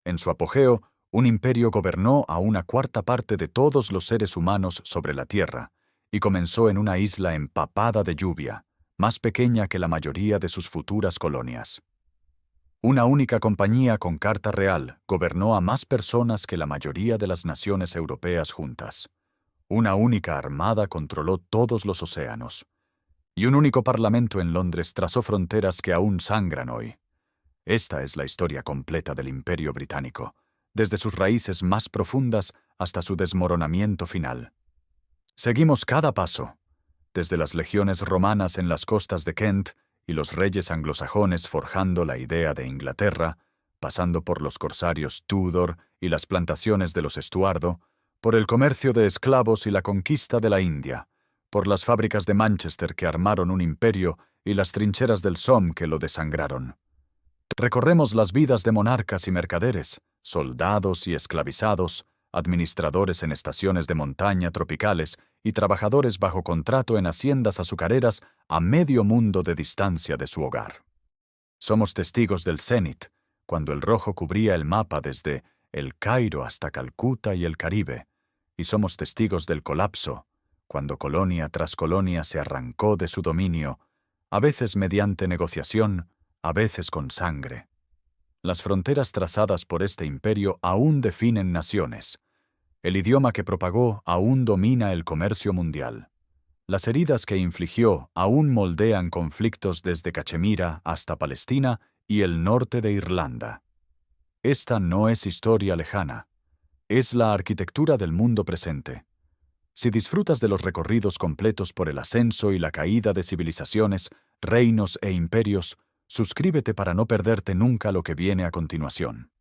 En su apogeo, un imperio gobernó a una cuarta parte de todos los seres humanos sobre la Tierra, y comenzó en una isla empapada de lluvia, más pequeña que la mayoría de sus futuras colonias. Una única compañía con carta real gobernó a más personas que la mayoría de las naciones europeas juntas. Una única armada controló todos los océanos. Y un único parlamento en Londres trazó fronteras que aún sangran hoy. Esta es la historia completa del Imperio Británico, desde sus raíces más profundas hasta su desmoronamiento final. Seguimos cada paso, desde las legiones romanas en las costas de Kent y los reyes anglosajones forjando la idea de Inglaterra, pasando por los corsarios Tudor y las plantaciones de los Estuardo, por el comercio de esclavos y la conquista de la India, por las fábricas de Manchester que armaron un imperio y las trincheras del Somme que lo desangraron. Recorremos las vidas de monarcas y mercaderes, soldados y esclavizados, administradores en estaciones de montaña tropicales y trabajadores bajo contrato en haciendas azucareras a medio mundo de distancia de su hogar. Somos testigos del cénit, cuando el rojo cubría el mapa desde El Cairo hasta Calcuta y el Caribe, y somos testigos del colapso, cuando colonia tras colonia se arrancó de su dominio, a veces mediante negociación, a veces con sangre. Las fronteras trazadas por este imperio aún definen naciones. El idioma que propagó aún domina el comercio mundial. Las heridas que infligió aún moldean conflictos desde Cachemira hasta Palestina y el norte de Irlanda. Esta no es historia lejana. Es la arquitectura del mundo presente. Si disfrutas de los recorridos completos por el ascenso y la caída de civilizaciones, reinos e imperios, suscríbete para no perderte nunca lo que viene a continuación.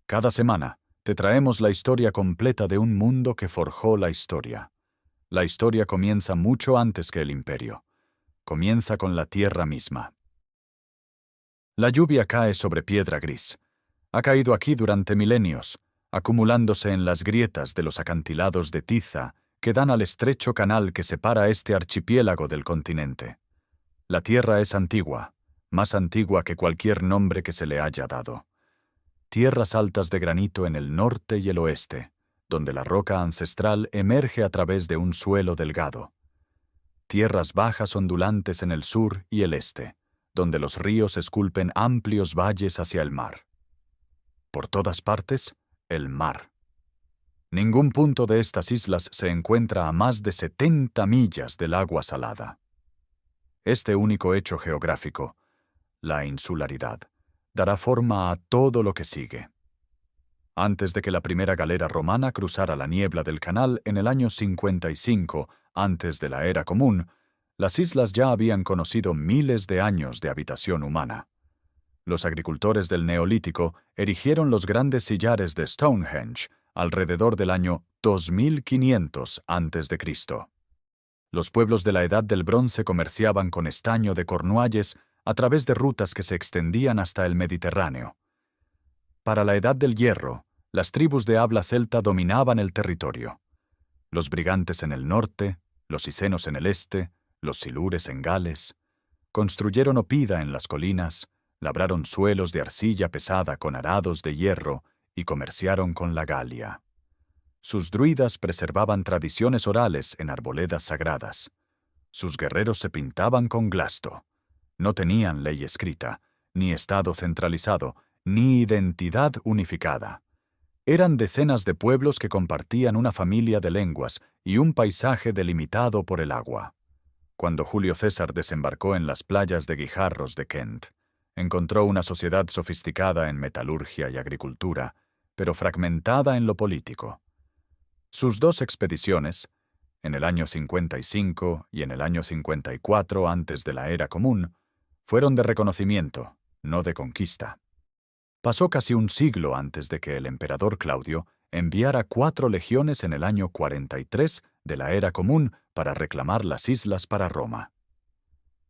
Cada semana, te traemos la historia completa de un mundo que forjó la historia. La historia comienza mucho antes que el imperio. Comienza con la tierra misma. La lluvia cae sobre piedra gris. Ha caído aquí durante milenios, acumulándose en las grietas de los acantilados de tiza que dan al estrecho canal que separa este archipiélago del continente. La tierra es antigua, más antigua que cualquier nombre que se le haya dado. Tierras altas de granito en el norte y el oeste, donde la roca ancestral emerge a través de un suelo delgado. Tierras bajas ondulantes en el sur y el este, donde los ríos esculpen amplios valles hacia el mar. Por todas partes, el mar. Ningún punto de estas islas se encuentra a más de 70 millas del agua salada. Este único hecho geográfico, la insularidad, dará forma a todo lo que sigue. Antes de que la primera galera romana cruzara la niebla del canal en el año 55, antes de la era común, las islas ya habían conocido miles de años de habitación humana. Los agricultores del Neolítico erigieron los grandes sillares de Stonehenge alrededor del año 2500 a.C. Los pueblos de la Edad del Bronce comerciaban con estaño de Cornualles a través de rutas que se extendían hasta el Mediterráneo. Para la Edad del Hierro, las tribus de habla celta dominaban el territorio. Los brigantes en el norte, los sicenos en el este, los silures en Gales. Construyeron oppida en las colinas, labraron suelos de arcilla pesada con arados de hierro y comerciaron con la Galia. Sus druidas preservaban tradiciones orales en arboledas sagradas. Sus guerreros se pintaban con glasto. No tenían ley escrita, ni estado centralizado, ni identidad unificada. Eran decenas de pueblos que compartían una familia de lenguas y un paisaje delimitado por el agua. Cuando Julio César desembarcó en las playas de Guijarros de Kent, encontró una sociedad sofisticada en metalurgia y agricultura, pero fragmentada en lo político. Sus dos expediciones, en el año 55 y en el año 54 antes de la era común, fueron de reconocimiento, no de conquista. Pasó casi un siglo antes de que el emperador Claudio enviara 4 legiones en el año 43 de la era común para reclamar las islas para Roma.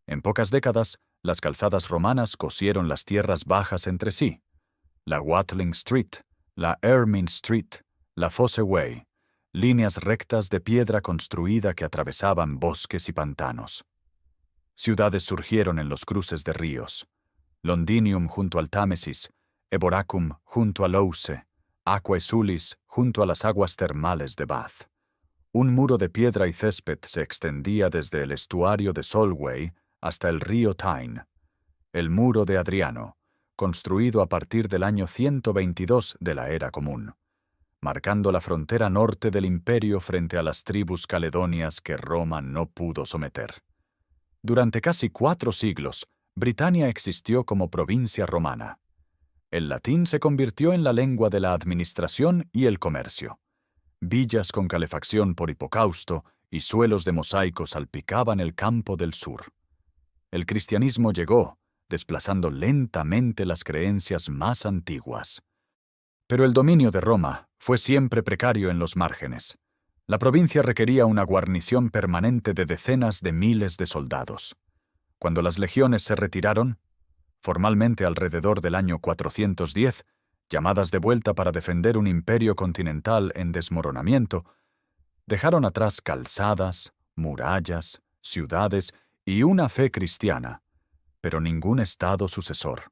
En pocas décadas, las calzadas romanas cosieron las tierras bajas entre sí. La Watling Street, la Ermine Street, la Fosse Way, líneas rectas de piedra construida que atravesaban bosques y pantanos. Ciudades surgieron en los cruces de ríos. Londinium junto al Támesis, Eboracum junto a Lousse, Aquae Sulis junto a las aguas termales de Bath. Un muro de piedra y césped se extendía desde el estuario de Solway hasta el río Tyne. El muro de Adriano, construido a partir del año 122 de la Era Común, marcando la frontera norte del imperio frente a las tribus caledonias que Roma no pudo someter. Durante casi 4 siglos, Britania existió como provincia romana. El latín se convirtió en la lengua de la administración y el comercio. Villas con calefacción por hipocausto y suelos de mosaico salpicaban el campo del sur. El cristianismo llegó, desplazando lentamente las creencias más antiguas. Pero el dominio de Roma fue siempre precario en los márgenes. La provincia requería una guarnición permanente de decenas de miles de soldados. Cuando las legiones se retiraron, formalmente alrededor del año 410, llamadas de vuelta para defender un imperio continental en desmoronamiento, dejaron atrás calzadas, murallas, ciudades y una fe cristiana, pero ningún estado sucesor.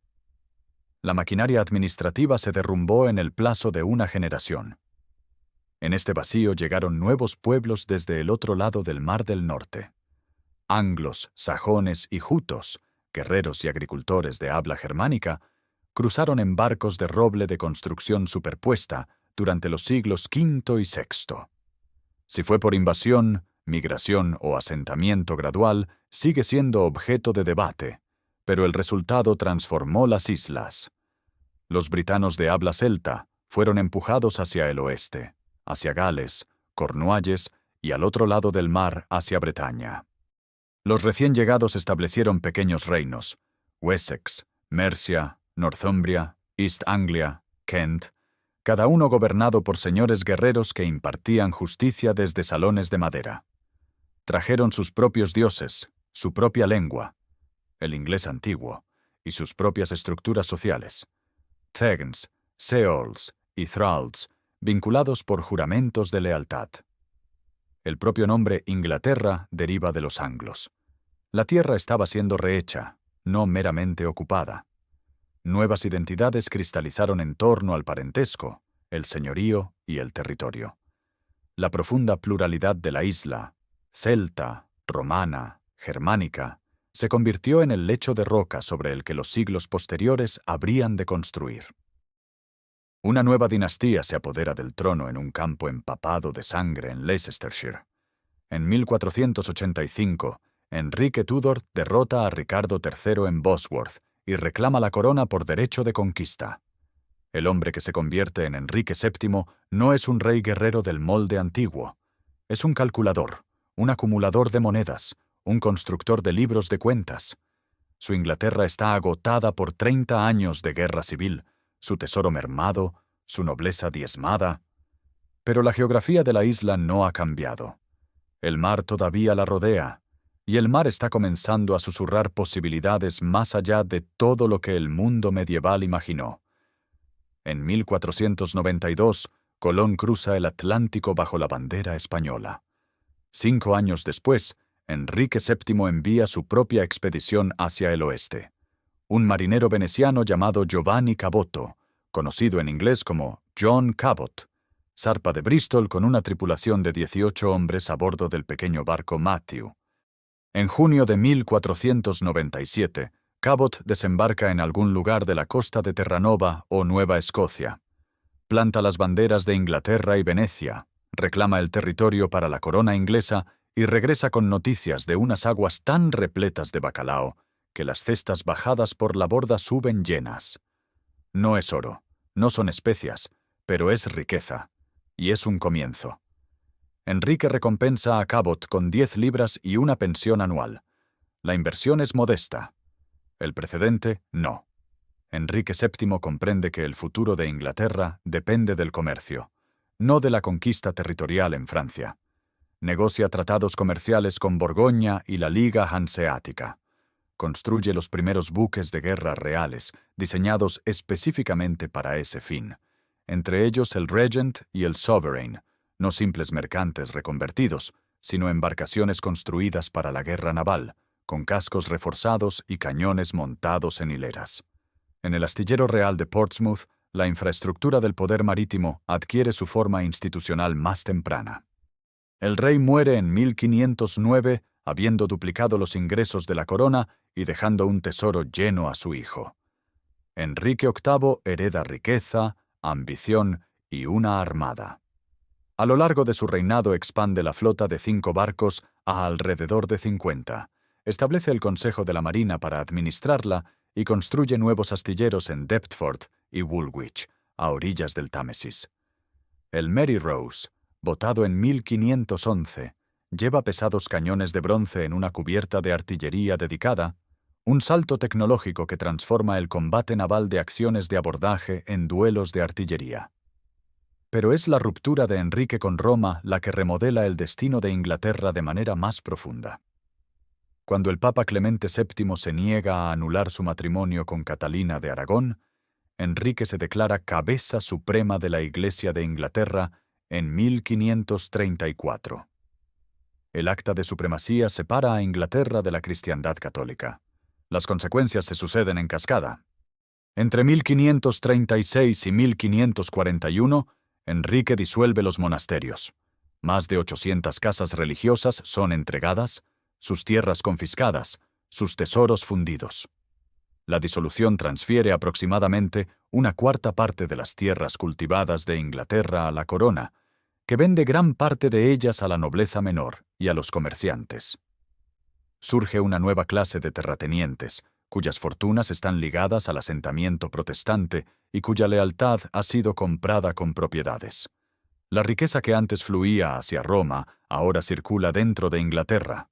La maquinaria administrativa se derrumbó en el plazo de una generación. En este vacío llegaron nuevos pueblos desde el otro lado del Mar del Norte. Anglos, sajones y jutos, guerreros y agricultores de habla germánica, cruzaron en barcos de roble de construcción superpuesta durante los siglos V y VI. Si fue por invasión, migración o asentamiento gradual, sigue siendo objeto de debate, pero el resultado transformó las islas. Los britanos de habla celta fueron empujados hacia el oeste, hacia Gales, Cornualles y al otro lado del mar hacia Bretaña. Los recién llegados establecieron pequeños reinos: Wessex, Mercia, Northumbria, East Anglia, Kent, cada uno gobernado por señores guerreros que impartían justicia desde salones de madera. Trajeron sus propios dioses, su propia lengua, el inglés antiguo, y sus propias estructuras sociales: Thegns, Ceorls y Thralls, vinculados por juramentos de lealtad. El propio nombre Inglaterra deriva de los anglos. La tierra estaba siendo rehecha, no meramente ocupada. Nuevas identidades cristalizaron en torno al parentesco, el señorío y el territorio. La profunda pluralidad de la isla, celta, romana, germánica, se convirtió en el lecho de roca sobre el que los siglos posteriores habrían de construir. Una nueva dinastía se apodera del trono en un campo empapado de sangre en Leicestershire. En 1485, Enrique Tudor derrota a Ricardo III en Bosworth y reclama la corona por derecho de conquista. El hombre que se convierte en Enrique VII no es un rey guerrero del molde antiguo. Es un calculador, un acumulador de monedas, un constructor de libros de cuentas. Su Inglaterra está agotada por 30 años de guerra civil, su tesoro mermado, su nobleza diezmada. Pero la geografía de la isla no ha cambiado. El mar todavía la rodea, y el mar está comenzando a susurrar posibilidades más allá de todo lo que el mundo medieval imaginó. En 1492, Colón cruza el Atlántico bajo la bandera española. 5 años después, Enrique VII envía su propia expedición hacia el oeste. Un marinero veneciano llamado Giovanni Caboto, conocido en inglés como John Cabot, zarpa de Bristol con una tripulación de 18 hombres a bordo del pequeño barco Matthew. En junio de 1497, Cabot desembarca en algún lugar de la costa de Terranova o Nueva Escocia. Planta las banderas de Inglaterra y Venecia, reclama el territorio para la corona inglesa y regresa con noticias de unas aguas tan repletas de bacalao que las cestas bajadas por la borda suben llenas. No es oro, no son especias, pero es riqueza, y es un comienzo. Enrique recompensa a Cabot con 10 libras y una pensión anual. La inversión es modesta. El precedente, no. Enrique VII comprende que el futuro de Inglaterra depende del comercio, no de la conquista territorial en Francia. Negocia tratados comerciales con Borgoña y la Liga Hanseática. Construye los primeros buques de guerra reales, diseñados específicamente para ese fin, entre ellos el Regent y el Sovereign, no simples mercantes reconvertidos, sino embarcaciones construidas para la guerra naval, con cascos reforzados y cañones montados en hileras. En el astillero real de Portsmouth, la infraestructura del poder marítimo adquiere su forma institucional más temprana. El rey muere en 1509, habiendo duplicado los ingresos de la corona y dejando un tesoro lleno a su hijo. Enrique VIII hereda riqueza, ambición y una armada. A lo largo de su reinado expande la flota de 5 barcos a alrededor de 50. Establece el Consejo de la Marina para administrarla y construye nuevos astilleros en Deptford y Woolwich, a orillas del Támesis. El Mary Rose, botado en 1511, lleva pesados cañones de bronce en una cubierta de artillería dedicada, un salto tecnológico que transforma el combate naval de acciones de abordaje en duelos de artillería. Pero es la ruptura de Enrique con Roma la que remodela el destino de Inglaterra de manera más profunda. Cuando el Papa Clemente VII se niega a anular su matrimonio con Catalina de Aragón, Enrique se declara cabeza suprema de la Iglesia de Inglaterra en 1534. El acta de supremacía separa a Inglaterra de la cristiandad católica. Las consecuencias se suceden en cascada. Entre 1536 y 1541, Enrique disuelve los monasterios. Más de 800 casas religiosas son entregadas, sus tierras confiscadas, sus tesoros fundidos. La disolución transfiere aproximadamente 1/4 parte de las tierras cultivadas de Inglaterra a la corona, que vende gran parte de ellas a la nobleza menor y a los comerciantes. Surge una nueva clase de terratenientes, cuyas fortunas están ligadas al asentamiento protestante y cuya lealtad ha sido comprada con propiedades. La riqueza que antes fluía hacia Roma ahora circula dentro de Inglaterra.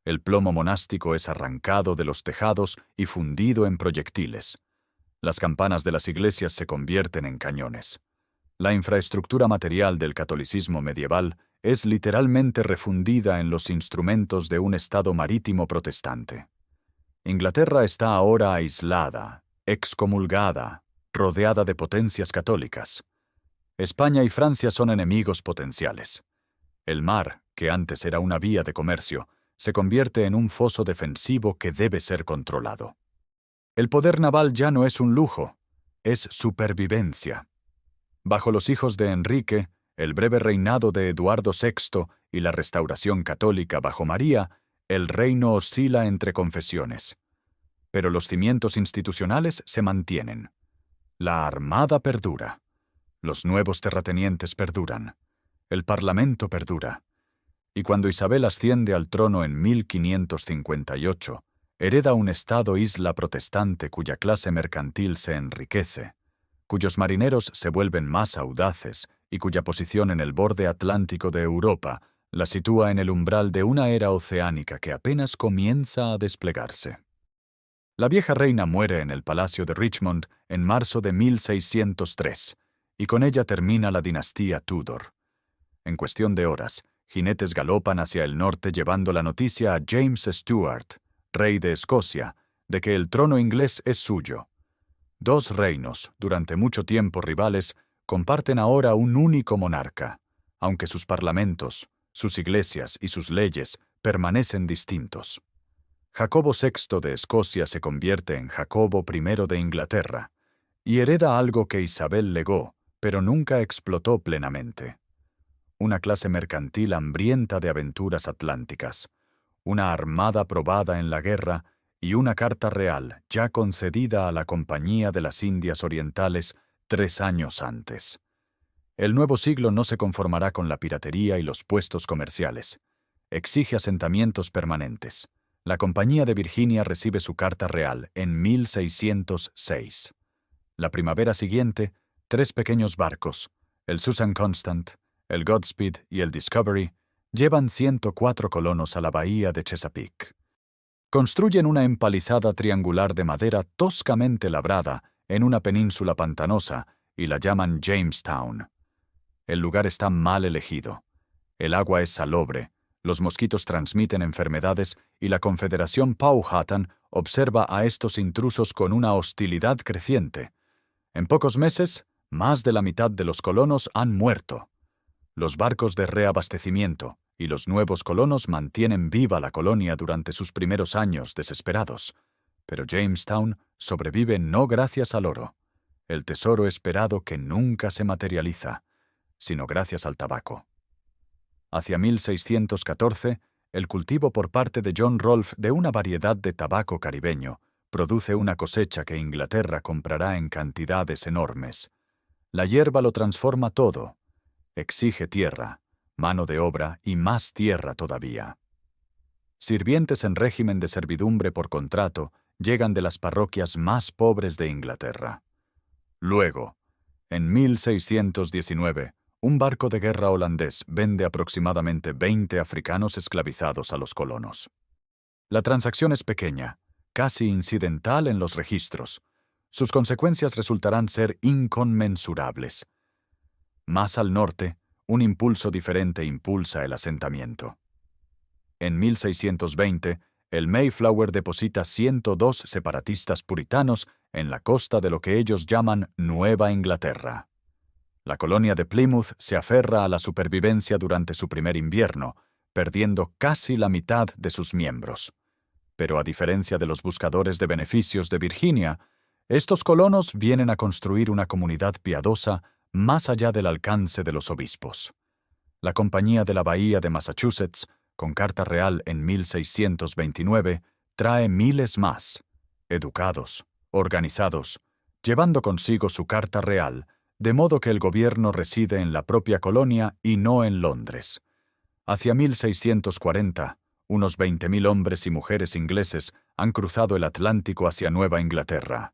El plomo monástico es arrancado de los tejados y fundido en proyectiles. Las campanas de las iglesias se convierten en cañones. La infraestructura material del catolicismo medieval es literalmente refundida en los instrumentos de un Estado marítimo protestante. Inglaterra está ahora aislada, excomulgada, rodeada de potencias católicas. España y Francia son enemigos potenciales. El mar, que antes era una vía de comercio, se convierte en un foso defensivo que debe ser controlado. El poder naval ya no es un lujo, es supervivencia. Bajo los hijos de Enrique, el breve reinado de Eduardo VI y la restauración católica bajo María, el reino oscila entre confesiones. Pero los cimientos institucionales se mantienen. La armada perdura. Los nuevos terratenientes perduran. El parlamento perdura. Y cuando Isabel asciende al trono en 1558, hereda un estado-isla protestante cuya clase mercantil se enriquece, cuyos marineros se vuelven más audaces y cuya posición en el borde atlántico de Europa la sitúa en el umbral de una era oceánica que apenas comienza a desplegarse. La vieja reina muere en el Palacio de Richmond en marzo de 1603, y con ella termina la dinastía Tudor. En cuestión de horas, jinetes galopan hacia el norte llevando la noticia a James Stuart, rey de Escocia, de que el trono inglés es suyo. 2 reinos, durante mucho tiempo rivales, comparten ahora un único monarca, aunque sus parlamentos, sus iglesias y sus leyes permanecen distintos. Jacobo VI de Escocia se convierte en Jacobo I de Inglaterra, y hereda algo que Isabel legó, pero nunca explotó plenamente. Una clase mercantil hambrienta de aventuras atlánticas, una armada probada en la guerra y una carta real ya concedida a la Compañía de las Indias Orientales 3 años antes. El nuevo siglo no se conformará con la piratería y los puestos comerciales. Exige asentamientos permanentes. La Compañía de Virginia recibe su carta real en 1606. La primavera siguiente, 3 pequeños barcos, el Susan Constant, el Godspeed y el Discovery, llevan 104 colonos a la bahía de Chesapeake. Construyen una empalizada triangular de madera toscamente labrada en una península pantanosa y la llaman Jamestown. El lugar está mal elegido. El agua es salobre, los mosquitos transmiten enfermedades y la Confederación Powhatan observa a estos intrusos con una hostilidad creciente. En pocos meses, más de la mitad de los colonos han muerto. Los barcos de reabastecimiento y los nuevos colonos mantienen viva la colonia durante sus primeros años desesperados, pero Jamestown sobrevive no gracias al oro, el tesoro esperado que nunca se materializa, sino gracias al tabaco. Hacia 1614, el cultivo por parte de John Rolfe de una variedad de tabaco caribeño produce una cosecha que Inglaterra comprará en cantidades enormes. La hierba lo transforma todo. Exige tierra, mano de obra y más tierra todavía. Sirvientes en régimen de servidumbre por contrato llegan de las parroquias más pobres de Inglaterra. Luego, en 1619, un barco de guerra holandés vende aproximadamente 20 africanos esclavizados a los colonos. La transacción es pequeña, casi incidental en los registros. Sus consecuencias resultarán ser inconmensurables. Más al norte, un impulso diferente impulsa el asentamiento. En 1620, el Mayflower deposita 102 separatistas puritanos en la costa de lo que ellos llaman Nueva Inglaterra. La colonia de Plymouth se aferra a la supervivencia durante su primer invierno, perdiendo casi la mitad de sus miembros. Pero a diferencia de los buscadores de beneficios de Virginia, estos colonos vienen a construir una comunidad piadosa más allá del alcance de los obispos. La Compañía de la Bahía de Massachusetts, con carta real en 1629, trae miles más, educados, organizados, llevando consigo su carta real, de modo que el gobierno reside en la propia colonia y no en Londres. Hacia 1640, unos 20.000 hombres y mujeres ingleses han cruzado el Atlántico hacia Nueva Inglaterra.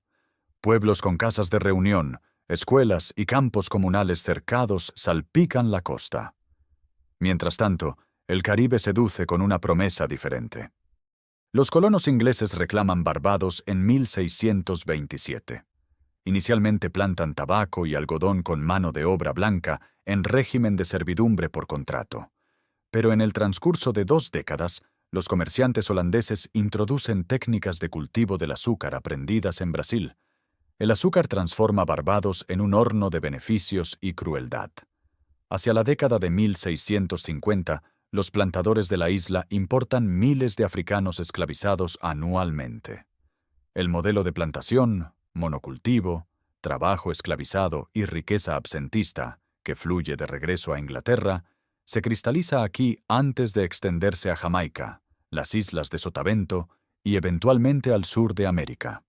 Pueblos con casas de reunión, escuelas y campos comunales cercados salpican la costa. Mientras tanto, el Caribe seduce con una promesa diferente. Los colonos ingleses reclaman Barbados en 1627. Inicialmente plantan tabaco y algodón con mano de obra blanca en régimen de servidumbre por contrato. Pero en el transcurso de 2 décadas, los comerciantes holandeses introducen técnicas de cultivo del azúcar aprendidas en Brasil. El azúcar transforma Barbados en un horno de beneficios y crueldad. Hacia la década de 1650, los plantadores de la isla importan miles de africanos esclavizados anualmente. El modelo de plantación, monocultivo, trabajo esclavizado y riqueza absentista, que fluye de regreso a Inglaterra, se cristaliza aquí antes de extenderse a Jamaica, las islas de Sotavento y eventualmente al sur de América.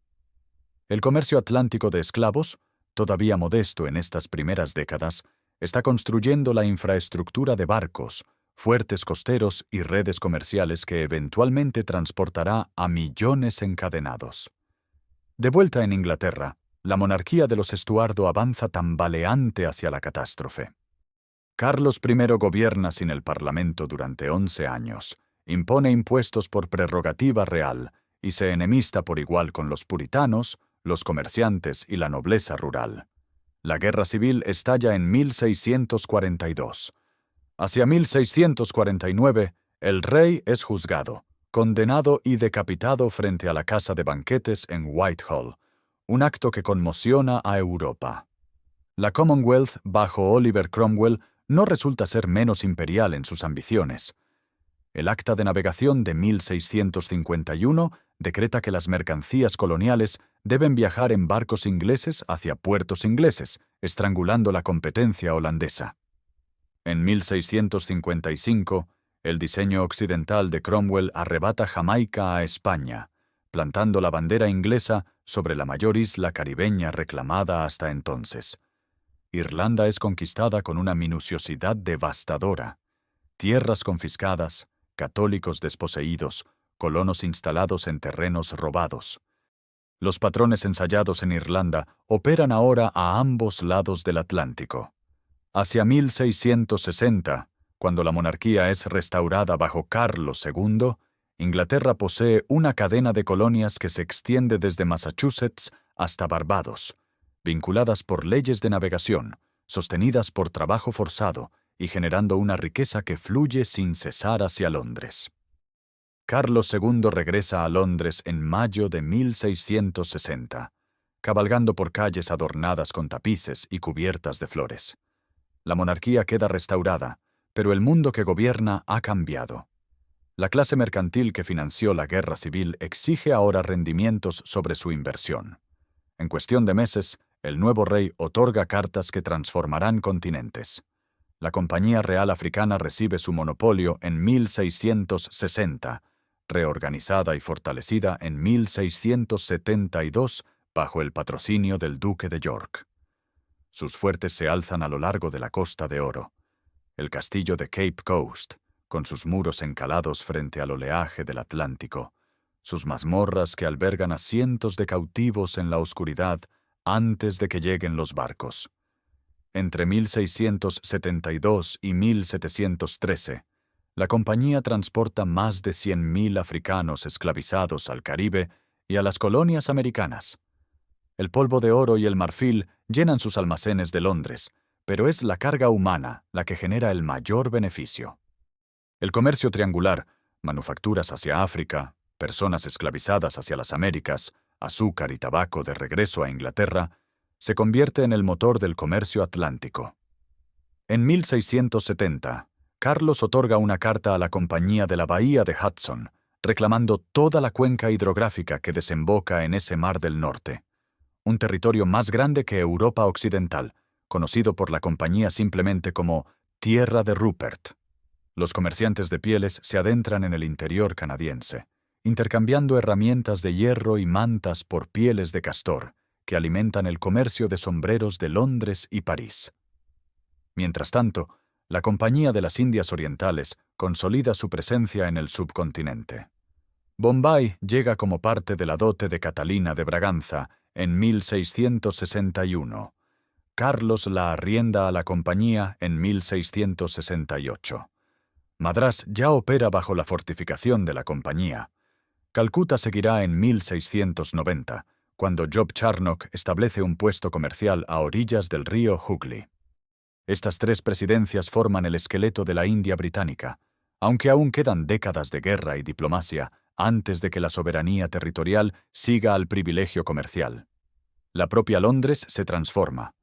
El comercio atlántico de esclavos, todavía modesto en estas primeras décadas, está construyendo la infraestructura de barcos, fuertes costeros y redes comerciales que eventualmente transportará a millones encadenados. De vuelta en Inglaterra, la monarquía de los Estuardo avanza tambaleante hacia la catástrofe. Carlos I gobierna sin el Parlamento durante 11 años, impone impuestos por prerrogativa real y se enemista por igual con los puritanos, los comerciantes y la nobleza rural. La guerra civil estalla en 1642. Hacia 1649, el rey es juzgado, condenado y decapitado frente a la casa de banquetes en Whitehall, un acto que conmociona a Europa. La Commonwealth, bajo Oliver Cromwell, no resulta ser menos imperial en sus ambiciones. El Acta de Navegación de 1651 decreta que las mercancías coloniales deben viajar en barcos ingleses hacia puertos ingleses, estrangulando la competencia holandesa. En 1655, el diseño occidental de Cromwell arrebata Jamaica a España, plantando la bandera inglesa sobre la mayor isla caribeña reclamada hasta entonces. Irlanda es conquistada con una minuciosidad devastadora. Tierras confiscadas, católicos desposeídos, colonos instalados en terrenos robados. Los patrones ensayados en Irlanda operan ahora a ambos lados del Atlántico. Hacia 1660, cuando la monarquía es restaurada bajo Carlos II, Inglaterra posee una cadena de colonias que se extiende desde Massachusetts hasta Barbados, vinculadas por leyes de navegación, sostenidas por trabajo forzado y generando una riqueza que fluye sin cesar hacia Londres. Carlos II regresa a Londres en mayo de 1660, cabalgando por calles adornadas con tapices y cubiertas de flores. La monarquía queda restaurada, pero el mundo que gobierna ha cambiado. La clase mercantil que financió la guerra civil exige ahora rendimientos sobre su inversión. En cuestión de meses, el nuevo rey otorga cartas que transformarán continentes. La Compañía Real Africana recibe su monopolio en 1660, reorganizada y fortalecida en 1672 bajo el patrocinio del Duque de York. Sus fuertes se alzan a lo largo de la Costa de Oro. El castillo de Cape Coast, con sus muros encalados frente al oleaje del Atlántico, sus mazmorras que albergan a cientos de cautivos en la oscuridad antes de que lleguen los barcos. Entre 1672 y 1713, la compañía transporta más de 100.000 africanos esclavizados al Caribe y a las colonias americanas. El polvo de oro y el marfil llenan sus almacenes de Londres, pero es la carga humana la que genera el mayor beneficio. El comercio triangular, manufacturas hacia África, personas esclavizadas hacia las Américas, azúcar y tabaco de regreso a Inglaterra, se convierte en el motor del comercio atlántico. En 1670, Carlos otorga una carta a la Compañía de la Bahía de Hudson, reclamando toda la cuenca hidrográfica que desemboca en ese mar del norte, un territorio más grande que Europa Occidental, conocido por la compañía simplemente como Tierra de Rupert. Los comerciantes de pieles se adentran en el interior canadiense, intercambiando herramientas de hierro y mantas por pieles de castor, que alimentan el comercio de sombreros de Londres y París. Mientras tanto, la Compañía de las Indias Orientales consolida su presencia en el subcontinente. Bombay llega como parte de la dote de Catalina de Braganza en 1661. Carlos la arrienda a la compañía en 1668. Madrás ya opera bajo la fortificación de la compañía. Calcuta seguirá en 1690, cuando Job Charnock establece un puesto comercial a orillas del río Hooghly. Estas tres presidencias forman el esqueleto de la India británica, aunque aún quedan décadas de guerra y diplomacia antes de que la soberanía territorial siga al privilegio comercial. La propia Londres se transforma.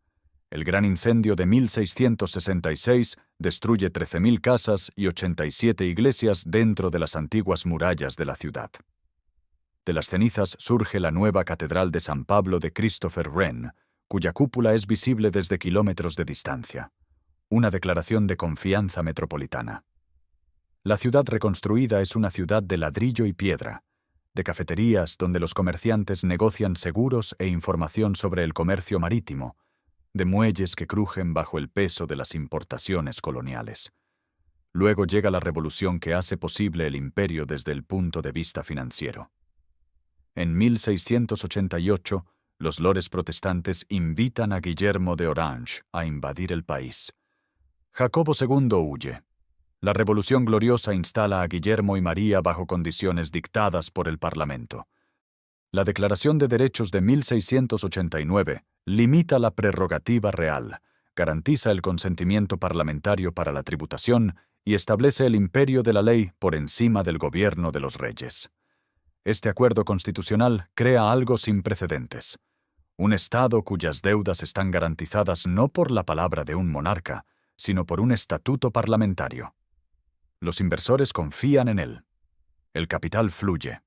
El gran incendio de 1666 destruye 13.000 casas y 87 iglesias dentro de las antiguas murallas de la ciudad. De las cenizas surge la nueva Catedral de San Pablo de Christopher Wren, cuya cúpula es visible desde kilómetros de distancia. Una declaración de confianza metropolitana. La ciudad reconstruida es una ciudad de ladrillo y piedra, de cafeterías donde los comerciantes negocian seguros e información sobre el comercio marítimo, de muelles que crujen bajo el peso de las importaciones coloniales. Luego llega la revolución que hace posible el imperio desde el punto de vista financiero. En 1688, los lores protestantes invitan a Guillermo de Orange a invadir el país. Jacobo II huye. La Revolución Gloriosa instala a Guillermo y María bajo condiciones dictadas por el Parlamento. La Declaración de Derechos de 1689 limita la prerrogativa real, garantiza el consentimiento parlamentario para la tributación y establece el imperio de la ley por encima del gobierno de los reyes. Este acuerdo constitucional crea algo sin precedentes. Un Estado cuyas deudas están garantizadas no por la palabra de un monarca, sino por un estatuto parlamentario. Los inversores confían en él. El capital fluye.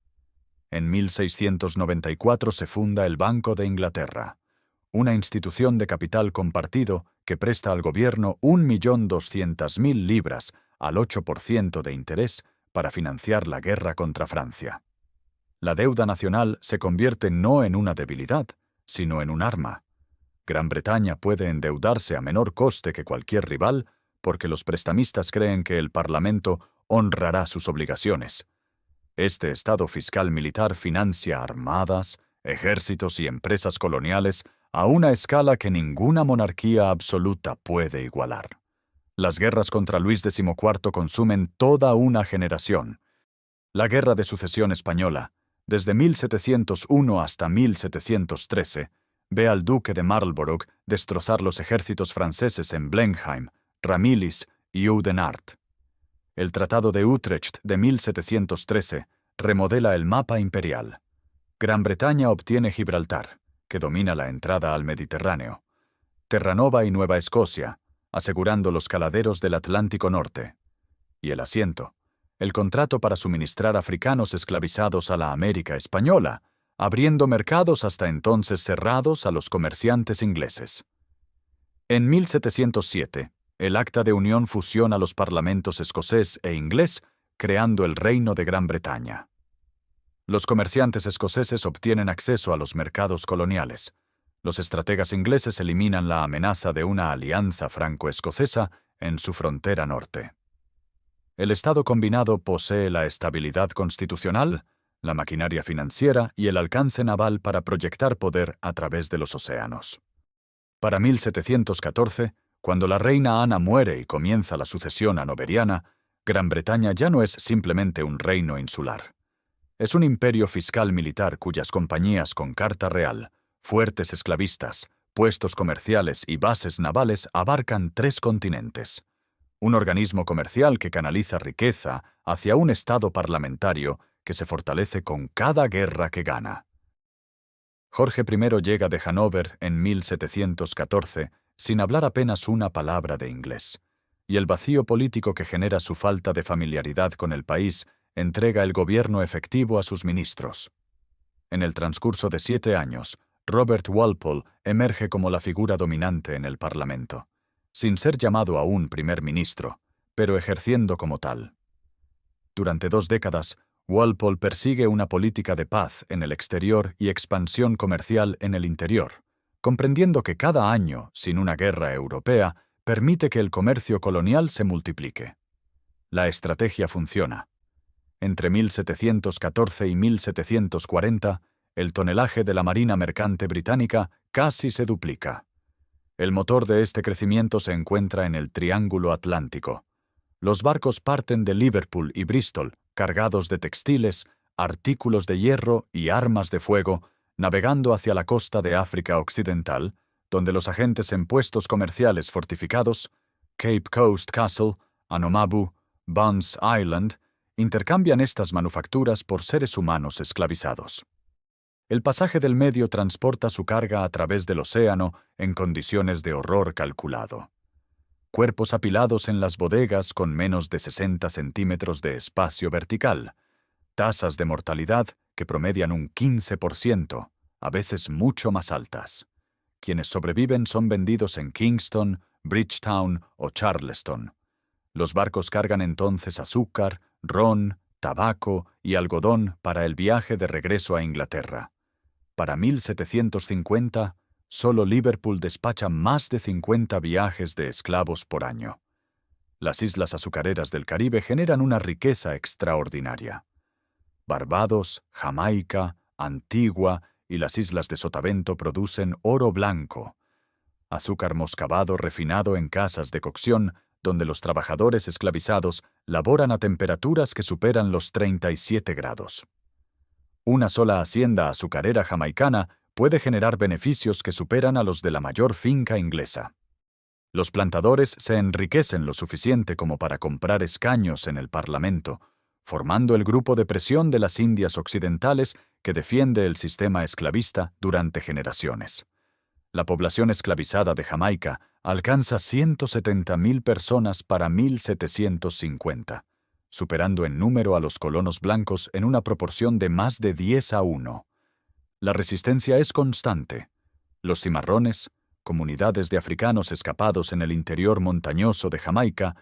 En 1694 se funda el Banco de Inglaterra, una institución de capital compartido que presta al gobierno 1.200.000 libras al 8% de interés para financiar la guerra contra Francia. La deuda nacional se convierte no en una debilidad, sino en un arma. Gran Bretaña puede endeudarse a menor coste que cualquier rival porque los prestamistas creen que el Parlamento honrará sus obligaciones. Este Estado fiscal militar financia armadas, ejércitos y empresas coloniales a una escala que ninguna monarquía absoluta puede igualar. Las guerras contra Luis XIV consumen toda una generación. La Guerra de Sucesión Española, desde 1701 hasta 1713, ve al duque de Marlborough destrozar los ejércitos franceses en Blenheim, Ramillies y Oudenarde. El Tratado de Utrecht de 1713 remodela el mapa imperial. Gran Bretaña obtiene Gibraltar, que domina la entrada al Mediterráneo, Terranova y Nueva Escocia, asegurando los caladeros del Atlántico Norte, y el asiento, el contrato para suministrar africanos esclavizados a la América española, abriendo mercados hasta entonces cerrados a los comerciantes ingleses. En 1707, el Acta de Unión fusiona los parlamentos escocés e inglés, creando el Reino de Gran Bretaña. Los comerciantes escoceses obtienen acceso a los mercados coloniales. Los estrategas ingleses eliminan la amenaza de una alianza franco-escocesa en su frontera norte. El Estado combinado posee la estabilidad constitucional, la maquinaria financiera y el alcance naval para proyectar poder a través de los océanos. Para 1714, cuando la reina Ana muere y comienza la sucesión hanoveriana, Gran Bretaña ya no es simplemente un reino insular. Es un imperio fiscal militar cuyas compañías con carta real, fuertes esclavistas, puestos comerciales y bases navales abarcan 3 continentes. Un organismo comercial que canaliza riqueza hacia un Estado parlamentario que se fortalece con cada guerra que gana. Jorge I llega de Hannover en 1714 sin hablar apenas una palabra de inglés, y el vacío político que genera su falta de familiaridad con el país entrega el gobierno efectivo a sus ministros. En el transcurso de 7 años, Robert Walpole emerge como la figura dominante en el Parlamento, sin ser llamado aún primer ministro, pero ejerciendo como tal. Durante 2 décadas, Walpole persigue una política de paz en el exterior y expansión comercial en el interior, comprendiendo que cada año, sin una guerra europea, permite que el comercio colonial se multiplique. La estrategia funciona. Entre 1714 y 1740, el tonelaje de la Marina Mercante británica casi se duplica. El motor de este crecimiento se encuentra en el Triángulo Atlántico. Los barcos parten de Liverpool y Bristol, cargados de textiles, artículos de hierro y armas de fuego, navegando hacia la costa de África Occidental, donde los agentes en puestos comerciales fortificados, Cape Coast Castle, Anomabu, Buns Island, intercambian estas manufacturas por seres humanos esclavizados. El pasaje del Medio transporta su carga a través del océano en condiciones de horror calculado. Cuerpos apilados en las bodegas con menos de 60 centímetros de espacio vertical, tasas de mortalidad que promedian un 15%, a veces mucho más altas. Quienes sobreviven son vendidos en Kingston, Bridgetown o Charleston. Los barcos cargan entonces azúcar, ron, tabaco y algodón para el viaje de regreso a Inglaterra. Para 1750, solo Liverpool despacha más de 50 viajes de esclavos por año. Las islas azucareras del Caribe generan una riqueza extraordinaria. Barbados, Jamaica, Antigua y las islas de Sotavento producen oro blanco, azúcar moscabado refinado en casas de cocción, donde los trabajadores esclavizados laboran a temperaturas que superan los 37 grados. Una sola hacienda azucarera jamaicana puede generar beneficios que superan a los de la mayor finca inglesa. Los plantadores se enriquecen lo suficiente como para comprar escaños en el Parlamento, formando el grupo de presión de las Indias Occidentales que defiende el sistema esclavista durante generaciones. La población esclavizada de Jamaica alcanza 170.000 personas para 1750, superando en número a los colonos blancos en una proporción de más de 10-1. La resistencia es constante. Los cimarrones, comunidades de africanos escapados en el interior montañoso de Jamaica,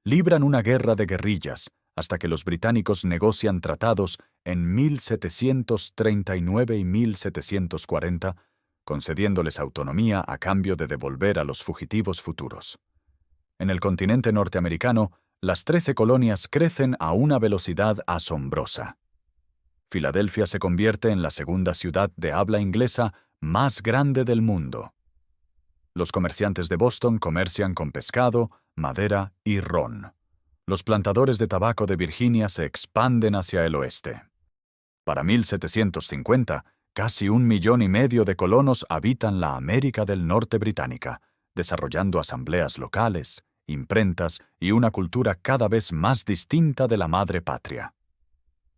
libran una guerra de guerrillas hasta que los británicos negocian tratados en 1739 y 1740, concediéndoles autonomía a cambio de devolver a los fugitivos futuros. En el continente norteamericano, las 13 colonias crecen a una velocidad asombrosa. Filadelfia se convierte en la segunda ciudad de habla inglesa más grande del mundo. Los comerciantes de Boston comercian con pescado, madera y ron. Los plantadores de tabaco de Virginia se expanden hacia el oeste. Para 1750, casi 1,5 millones de colonos habitan la América del Norte británica, desarrollando asambleas locales, imprentas y una cultura cada vez más distinta de la madre patria.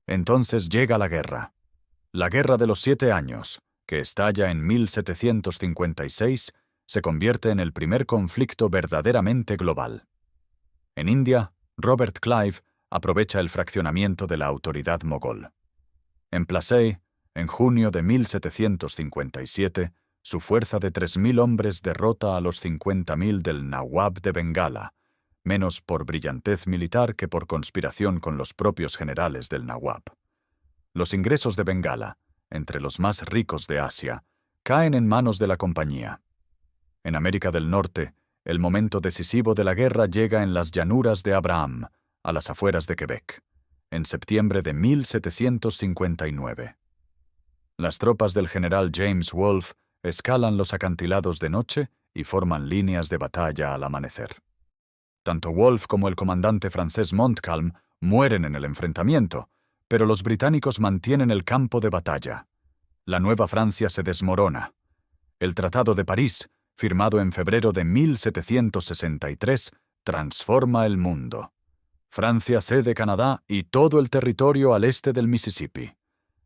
Entonces llega la Guerra de los 7 años, que estalla en 1756, se convierte en el primer conflicto verdaderamente global. En India, Robert Clive, aprovecha el fraccionamiento de la autoridad mogol. En Plassey, en junio de 1757, su fuerza de 3.000 hombres derrota a los 50.000 del Nawab de Bengala, menos por brillantez militar que por conspiración con los propios generales del Nawab. Los ingresos de Bengala, entre los más ricos de Asia, caen en manos de la compañía. En América del Norte, el momento decisivo de la guerra llega en las llanuras de Abraham, a las afueras de Quebec, en septiembre de 1759. Las tropas del general James Wolfe escalan los acantilados de noche y forman líneas de batalla al amanecer. Tanto Wolfe como el comandante francés Montcalm mueren en el enfrentamiento, pero los británicos mantienen el campo de batalla. La Nueva Francia se desmorona. El Tratado de París, firmado en febrero de 1763, transforma el mundo. Francia cede Canadá y todo el territorio al este del Mississippi.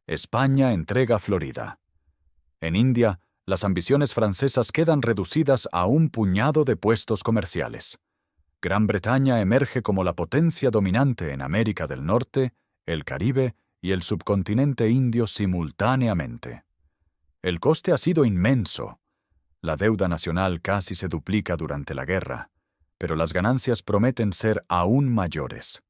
España entrega Florida. En India, las ambiciones francesas quedan reducidas a un puñado de puestos comerciales. Gran Bretaña emerge como la potencia dominante en América del Norte, el Caribe y el subcontinente indio simultáneamente. El coste ha sido inmenso. La deuda nacional casi se duplica durante la guerra, pero las ganancias prometen ser aún mayores.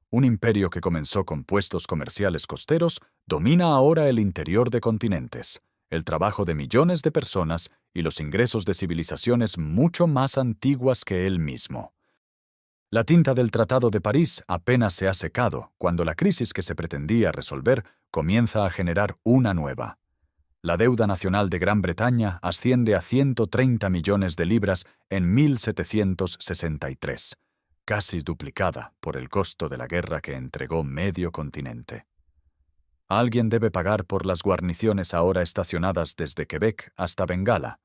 Un imperio que comenzó con puestos comerciales costeros domina ahora el interior de continentes, el trabajo de millones de personas y los ingresos de civilizaciones mucho más antiguas que él mismo. La tinta del Tratado de París apenas se ha secado cuando la crisis que se pretendía resolver comienza a generar una nueva. La deuda nacional de Gran Bretaña asciende a 130 millones de libras en 1763, casi duplicada por el costo de la guerra que entregó medio continente. Alguien debe pagar por las guarniciones ahora estacionadas desde Quebec hasta Bengala,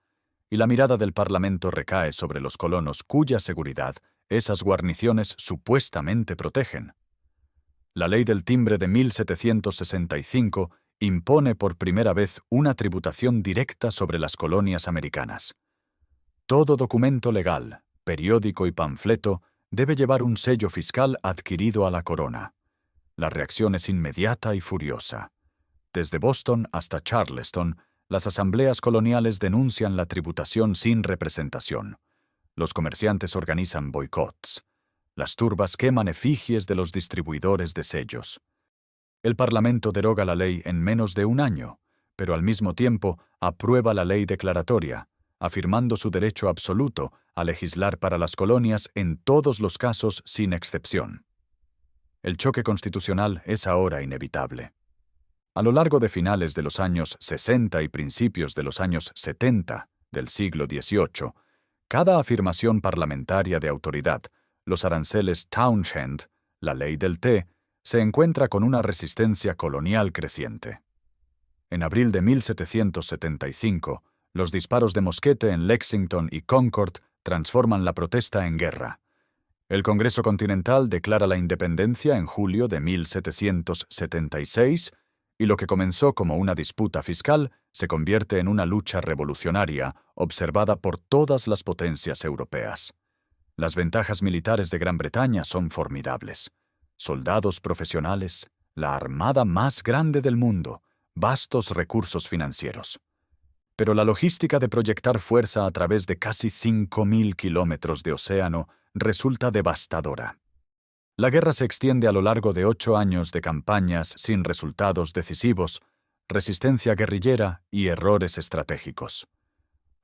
y la mirada del Parlamento recae sobre los colonos cuya seguridad esas guarniciones supuestamente protegen. La Ley del Timbre de 1765 impone por primera vez una tributación directa sobre las colonias americanas. Todo documento legal, periódico y panfleto debe llevar un sello fiscal adquirido a la corona. La reacción es inmediata y furiosa. Desde Boston hasta Charleston, las asambleas coloniales denuncian la tributación sin representación. Los comerciantes organizan boicots. Las turbas queman efigies de los distribuidores de sellos. El Parlamento deroga la ley en menos de un año, pero al mismo tiempo aprueba la ley declaratoria, afirmando su derecho absoluto a legislar para las colonias en todos los casos sin excepción. El choque constitucional es ahora inevitable. A lo largo de finales de los años 60 y principios de los años 70 del siglo XVIII, cada afirmación parlamentaria de autoridad, los aranceles Townshend, la ley del té, se encuentra con una resistencia colonial creciente. En abril de 1775, los disparos de mosquete en Lexington y Concord transforman la protesta en guerra. El Congreso Continental declara la independencia en julio de 1776 y lo que comenzó como una disputa fiscal se convierte en una lucha revolucionaria observada por todas las potencias europeas. Las ventajas militares de Gran Bretaña son formidables. Soldados profesionales, la armada más grande del mundo, vastos recursos financieros. Pero la logística de proyectar fuerza a través de casi 5.000 kilómetros de océano resulta devastadora. La guerra se extiende a lo largo de 8 años de campañas sin resultados decisivos, resistencia guerrillera y errores estratégicos.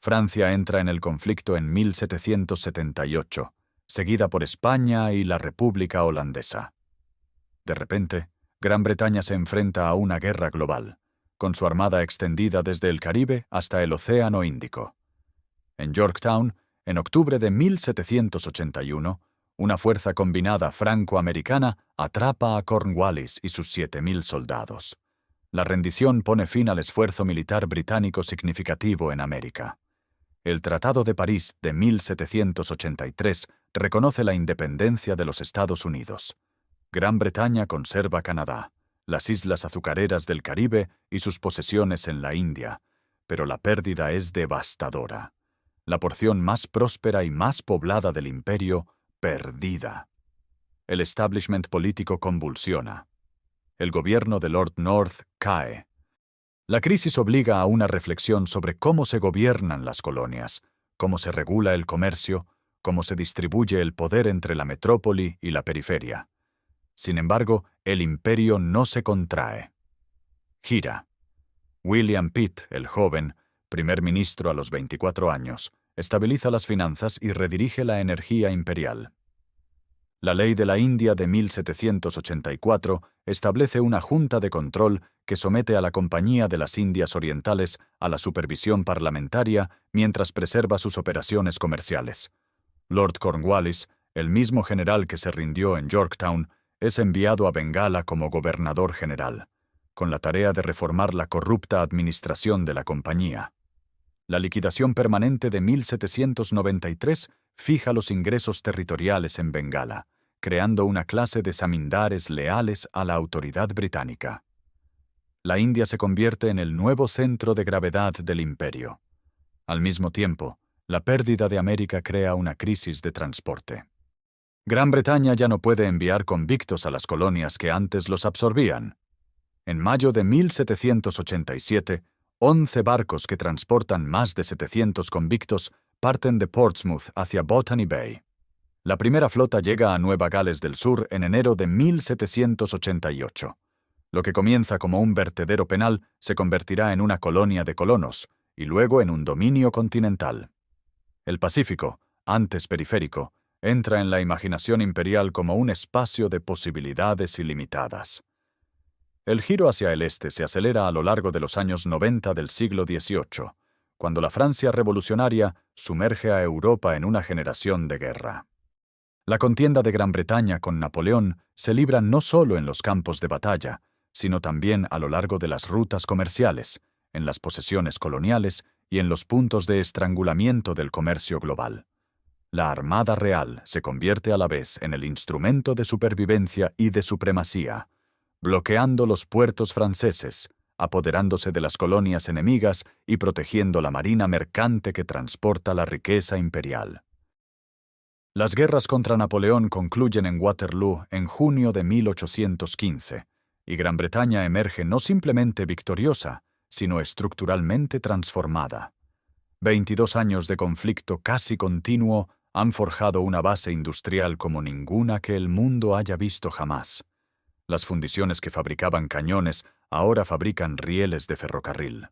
Francia entra en el conflicto en 1778, seguida por España y la República Holandesa. De repente, Gran Bretaña se enfrenta a una guerra global, con su armada extendida desde el Caribe hasta el Océano Índico. En Yorktown, en octubre de 1781, una fuerza combinada franco-americana atrapa a Cornwallis y sus 7.000 soldados. La rendición pone fin al esfuerzo militar británico significativo en América. El Tratado de París de 1783 reconoce la independencia de los Estados Unidos. Gran Bretaña conserva Canadá, las islas azucareras del Caribe y sus posesiones en la India, pero la pérdida es devastadora. La porción más próspera y más poblada del imperio, perdida. el establishment político convulsiona. El gobierno de Lord North cae. La crisis obliga a una reflexión sobre cómo se gobiernan las colonias, cómo se regula el comercio, cómo se distribuye el poder entre la metrópoli y la periferia. Sin embargo, el imperio no se contrae. Gira. William Pitt, el joven, primer ministro a los 24 años, estabiliza las finanzas y redirige la energía imperial. La Ley de la India de 1784 establece una junta de control que somete a la Compañía de las Indias Orientales a la supervisión parlamentaria mientras preserva sus operaciones comerciales. Lord Cornwallis, el mismo general que se rindió en Yorktown, es enviado a Bengala como gobernador general, con la tarea de reformar la corrupta administración de la compañía. La liquidación permanente de 1793 fija los ingresos territoriales en Bengala, creando una clase de zamindares leales a la autoridad británica. La India se convierte en el nuevo centro de gravedad del imperio. Al mismo tiempo, la pérdida de América crea una crisis de transporte. Gran Bretaña ya no puede enviar convictos a las colonias que antes los absorbían. En mayo de 1787, 11 barcos que transportan más de 700 convictos parten de Portsmouth hacia Botany Bay. La primera flota llega a Nueva Gales del Sur en enero de 1788. Lo que comienza como un vertedero penal se convertirá en una colonia de colonos y luego en un dominio continental. El Pacífico, antes periférico, entra en la imaginación imperial como un espacio de posibilidades ilimitadas. El giro hacia el este se acelera a lo largo de los años 90 del siglo XVIII, cuando la Francia revolucionaria sumerge a Europa en una generación de guerra. La contienda de Gran Bretaña con Napoleón se libra no solo en los campos de batalla, sino también a lo largo de las rutas comerciales, en las posesiones coloniales y en los puntos de estrangulamiento del comercio global. La Armada Real se convierte a la vez en el instrumento de supervivencia y de supremacía, bloqueando los puertos franceses, apoderándose de las colonias enemigas y protegiendo la marina mercante que transporta la riqueza imperial. Las guerras contra Napoleón concluyen en Waterloo en junio de 1815, y Gran Bretaña emerge no simplemente victoriosa, sino estructuralmente transformada. 22 años de conflicto casi continuo han forjado una base industrial como ninguna que el mundo haya visto jamás. Las fundiciones que fabricaban cañones ahora fabrican rieles de ferrocarril.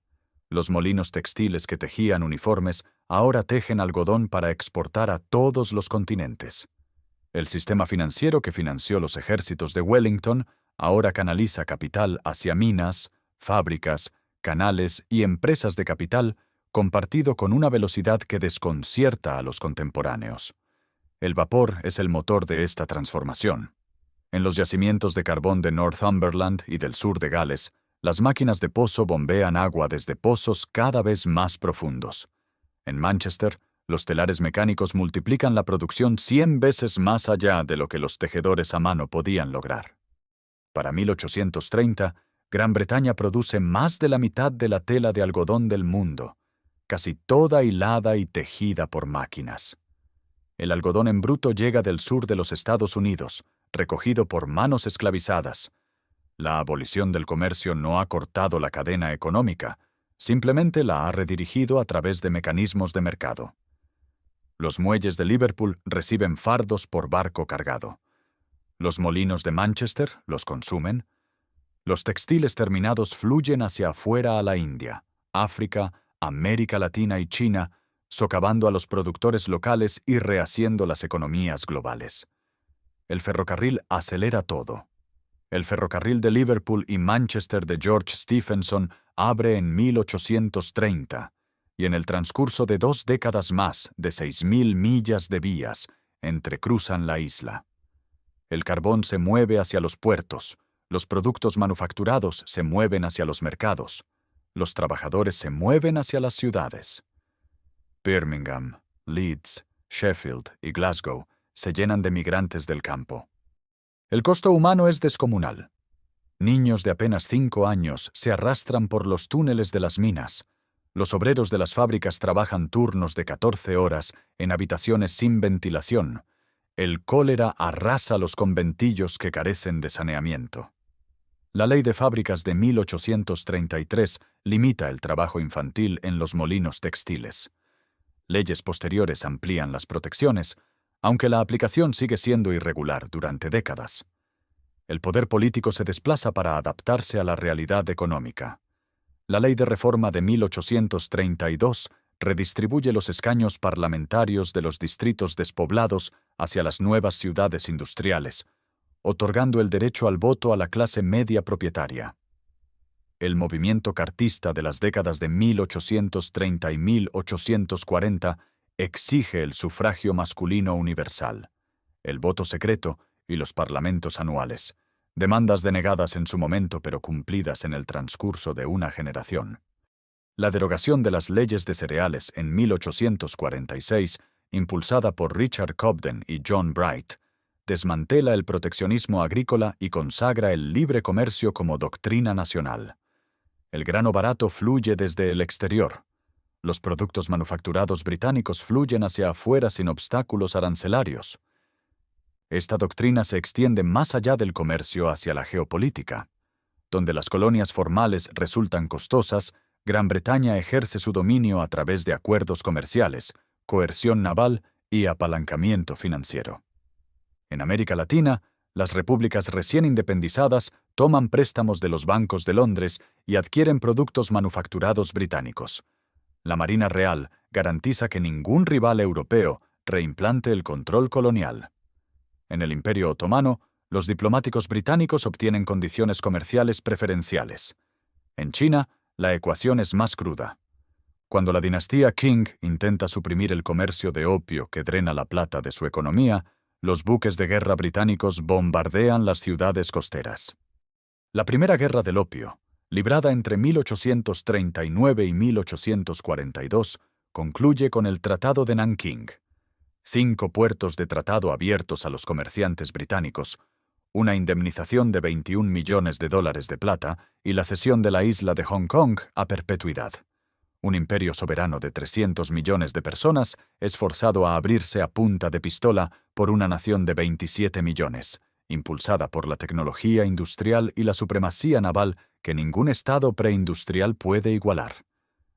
Los molinos textiles que tejían uniformes ahora tejen algodón para exportar a todos los continentes. El sistema financiero que financió los ejércitos de Wellington ahora canaliza capital hacia minas, fábricas, canales y empresas de capital compartido con una velocidad que desconcierta a los contemporáneos. El vapor es el motor de esta transformación. En los yacimientos de carbón de Northumberland y del sur de Gales, las máquinas de pozo bombean agua desde pozos cada vez más profundos. En Manchester, los telares mecánicos multiplican la producción 100 veces más allá de lo que los tejedores a mano podían lograr. Para 1830, Gran Bretaña produce más de la mitad de la tela de algodón del mundo, casi toda hilada y tejida por máquinas. El algodón en bruto llega del sur de los Estados Unidos, recogido por manos esclavizadas. La abolición del comercio no ha cortado la cadena económica, simplemente la ha redirigido a través de mecanismos de mercado. Los muelles de Liverpool reciben fardos por barco cargado. Los molinos de Manchester los consumen. Los textiles terminados fluyen hacia afuera a la India, África, América Latina y China, socavando a los productores locales y rehaciendo las economías globales. El ferrocarril acelera todo. El ferrocarril de Liverpool y Manchester de George Stephenson abre en 1830, y en el transcurso de 2 décadas más de 6.000 millas de vías entrecruzan la isla. El carbón se mueve hacia los puertos, los productos manufacturados se mueven hacia los mercados, los trabajadores se mueven hacia las ciudades. Birmingham, Leeds, Sheffield y Glasgow se llenan de migrantes del campo. El costo humano es descomunal. Niños de apenas 5 años se arrastran por los túneles de las minas. Los obreros de las fábricas trabajan turnos de 14 horas en habitaciones sin ventilación, El cólera arrasa los conventillos que carecen de saneamiento. La Ley de Fábricas de 1833 limita el trabajo infantil en los molinos textiles. Leyes posteriores amplían las protecciones, aunque la aplicación sigue siendo irregular durante décadas. El poder político se desplaza para adaptarse a la realidad económica. La Ley de Reforma de 1832 redistribuye los escaños parlamentarios de los distritos despoblados hacia las nuevas ciudades industriales, otorgando el derecho al voto a la clase media propietaria. El movimiento cartista de las décadas de 1830 y 1840 exige el sufragio masculino universal, el voto secreto y los parlamentos anuales, demandas denegadas en su momento pero cumplidas en el transcurso de una generación. La derogación de las leyes de cereales en 1846, impulsada por Richard Cobden y John Bright, desmantela el proteccionismo agrícola y consagra el libre comercio como doctrina nacional. El grano barato fluye desde el exterior. Los productos manufacturados británicos fluyen hacia afuera sin obstáculos arancelarios. Esta doctrina se extiende más allá del comercio hacia la geopolítica. Donde las colonias formales resultan costosas, Gran Bretaña ejerce su dominio a través de acuerdos comerciales, coerción naval y apalancamiento financiero. En América Latina, las repúblicas recién independizadas toman préstamos de los bancos de Londres y adquieren productos manufacturados británicos. La Marina Real garantiza que ningún rival europeo reimplante el control colonial. En el Imperio Otomano, los diplomáticos británicos obtienen condiciones comerciales preferenciales. En China, la ecuación es más cruda. Cuando la dinastía Qing intenta suprimir el comercio de opio que drena la plata de su economía, los buques de guerra británicos bombardean las ciudades costeras. La Primera Guerra del Opio, librada entre 1839 y 1842, concluye con el Tratado de Nankín. 5 puertos de tratado abiertos a los comerciantes británicos, una indemnización de $21 millones de plata y la cesión de la isla de Hong Kong a perpetuidad. Un imperio soberano de 300 millones de personas es forzado a abrirse a punta de pistola por una nación de 27 millones, impulsada por la tecnología industrial y la supremacía naval que ningún estado preindustrial puede igualar.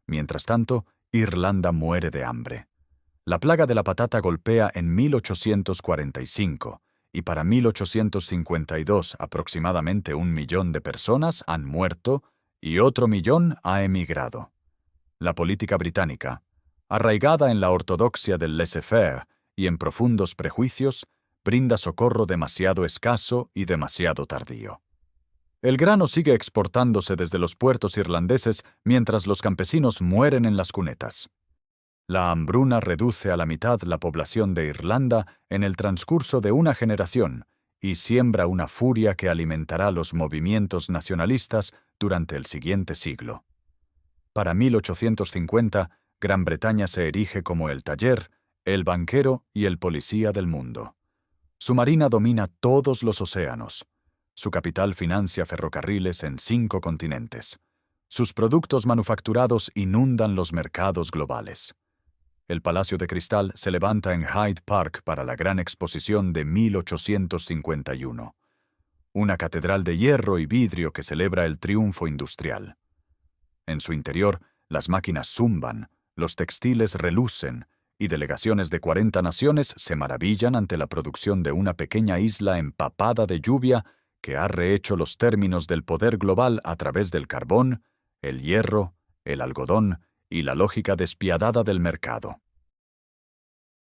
Mientras tanto, Irlanda muere de hambre. La plaga de la patata golpea en 1845, y para 1852 aproximadamente 1 millón de personas han muerto y otro millón ha emigrado. La política británica, arraigada en la ortodoxia del laissez-faire y en profundos prejuicios, brinda socorro demasiado escaso y demasiado tardío. El grano sigue exportándose desde los puertos irlandeses mientras los campesinos mueren en las cunetas. La hambruna reduce a la mitad la población de Irlanda en el transcurso de una generación y siembra una furia que alimentará los movimientos nacionalistas durante el siguiente siglo. Para 1850, Gran Bretaña se erige como el taller, el banquero y el policía del mundo. Su marina domina todos los océanos. Su capital financia ferrocarriles en 5 continentes. Sus productos manufacturados inundan los mercados globales. El Palacio de Cristal se levanta en Hyde Park para la Gran Exposición de 1851. Una catedral de hierro y vidrio que celebra el triunfo industrial. En su interior, las máquinas zumban, los textiles relucen, y delegaciones de 40 naciones se maravillan ante la producción de una pequeña isla empapada de lluvia que ha rehecho los términos del poder global a través del carbón, el hierro, el algodón y la lógica despiadada del mercado.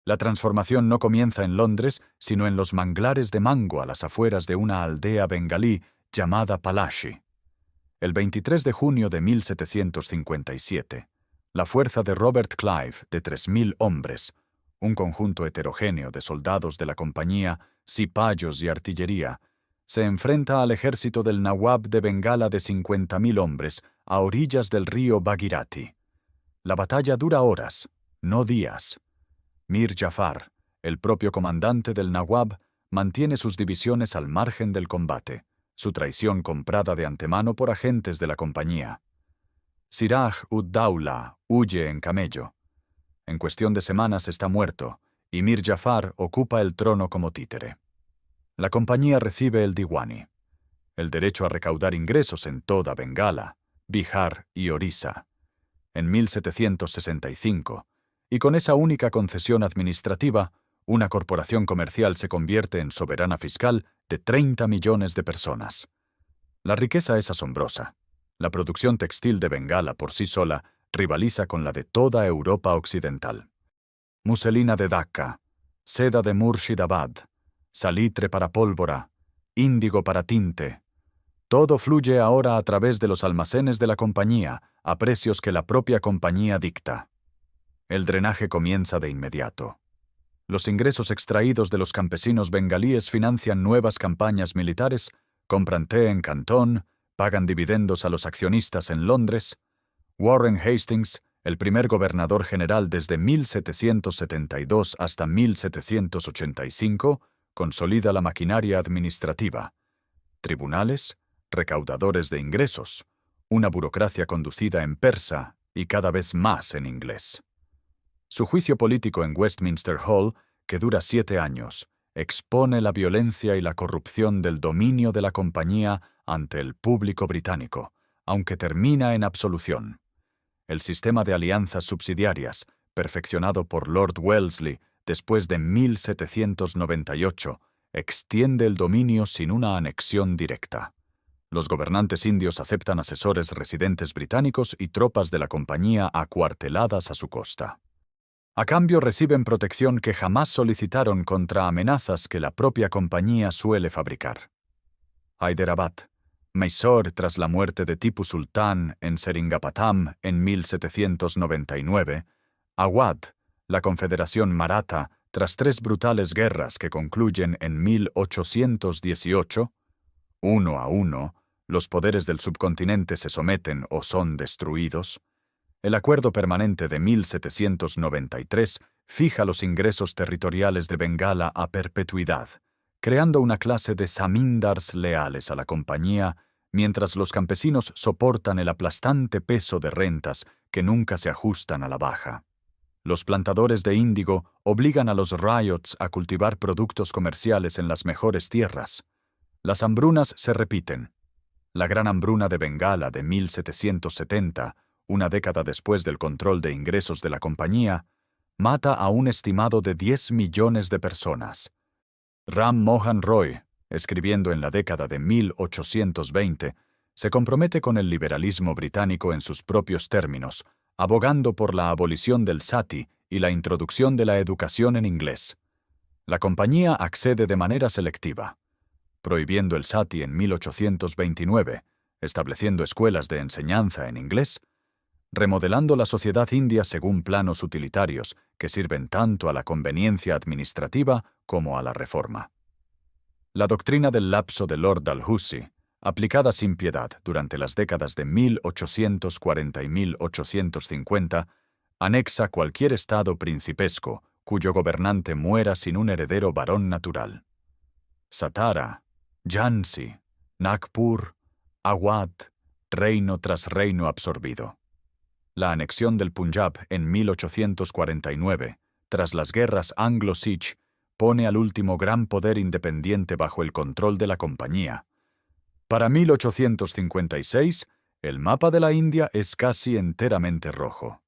La transformación no comienza en Londres, sino en los manglares de mango a las afueras de una aldea bengalí llamada Palashi. El 23 de junio de 1757, la fuerza de Robert Clive de 3.000 hombres, un conjunto heterogéneo de soldados de la compañía, cipayos y artillería, se enfrenta al ejército del Nawab de Bengala de 50.000 hombres a orillas del río Bhagirathi. La batalla dura horas, no días. Mir Jafar, el propio comandante del Nawab, mantiene sus divisiones al margen del combate, su traición comprada de antemano por agentes de la compañía. Siraj ud-Daula huye en camello. En cuestión de semanas está muerto, y Mir Jafar ocupa el trono como títere. La compañía recibe el Diwani, el derecho a recaudar ingresos en toda Bengala, Bihar y Orissa, en 1765, y con esa única concesión administrativa, una corporación comercial se convierte en soberana fiscal de 30 millones de personas. La riqueza es asombrosa. La producción textil de Bengala por sí sola rivaliza con la de toda Europa occidental. Muselina de Dacca, seda de Murshidabad, salitre para pólvora, índigo para tinte. Todo fluye ahora a través de los almacenes de la compañía, a precios que la propia compañía dicta. El drenaje comienza de inmediato. Los ingresos extraídos de los campesinos bengalíes financian nuevas campañas militares, compran té en Cantón, pagan dividendos a los accionistas en Londres. Warren Hastings, el primer gobernador general desde 1772 hasta 1785, consolida la maquinaria administrativa. Tribunales, recaudadores de ingresos, una burocracia conducida en persa y cada vez más en inglés. Su juicio político en Westminster Hall, que dura 7 años, expone la violencia y la corrupción del dominio de la compañía ante el público británico, aunque termina en absolución. El sistema de alianzas subsidiarias, perfeccionado por Lord Wellesley después de 1798, extiende el dominio sin una anexión directa. Los gobernantes indios aceptan asesores residentes británicos y tropas de la compañía acuarteladas a su costa. A cambio reciben protección que jamás solicitaron contra amenazas que la propia compañía suele fabricar. Hyderabad, Mysore tras la muerte de Tipu Sultán en Seringapatam en 1799, Awadh, la Confederación Maratha, tras 3 brutales guerras que concluyen en 1818, 1 a 1, los poderes del subcontinente se someten o son destruidos. El Acuerdo Permanente de 1793 fija los ingresos territoriales de Bengala a perpetuidad, creando una clase de zamindars leales a la compañía, mientras los campesinos soportan el aplastante peso de rentas que nunca se ajustan a la baja. Los plantadores de índigo obligan a los ryots a cultivar productos comerciales en las mejores tierras. Las hambrunas se repiten. La gran hambruna de Bengala de 1770, una década después del control de ingresos de la compañía, mata a un estimado de 10 millones de personas. Ram Mohan Roy, escribiendo en la década de 1820, se compromete con el liberalismo británico en sus propios términos, abogando por la abolición del sati y la introducción de la educación en inglés. La compañía accede de manera selectiva, prohibiendo el sati en 1829, estableciendo escuelas de enseñanza en inglés, remodelando la sociedad india según planos utilitarios que sirven tanto a la conveniencia administrativa como a la reforma. La doctrina del lapso de Lord Dalhousie, aplicada sin piedad durante las décadas de 1840 y 1850, anexa cualquier estado principesco cuyo gobernante muera sin un heredero varón natural. Satara, Jhansi, Nagpur, Awadh, reino tras reino absorbido. La anexión del Punjab en 1849, tras las guerras anglo-sikh, pone al último gran poder independiente bajo el control de la compañía. Para 1856, el mapa de la India es casi enteramente rojo.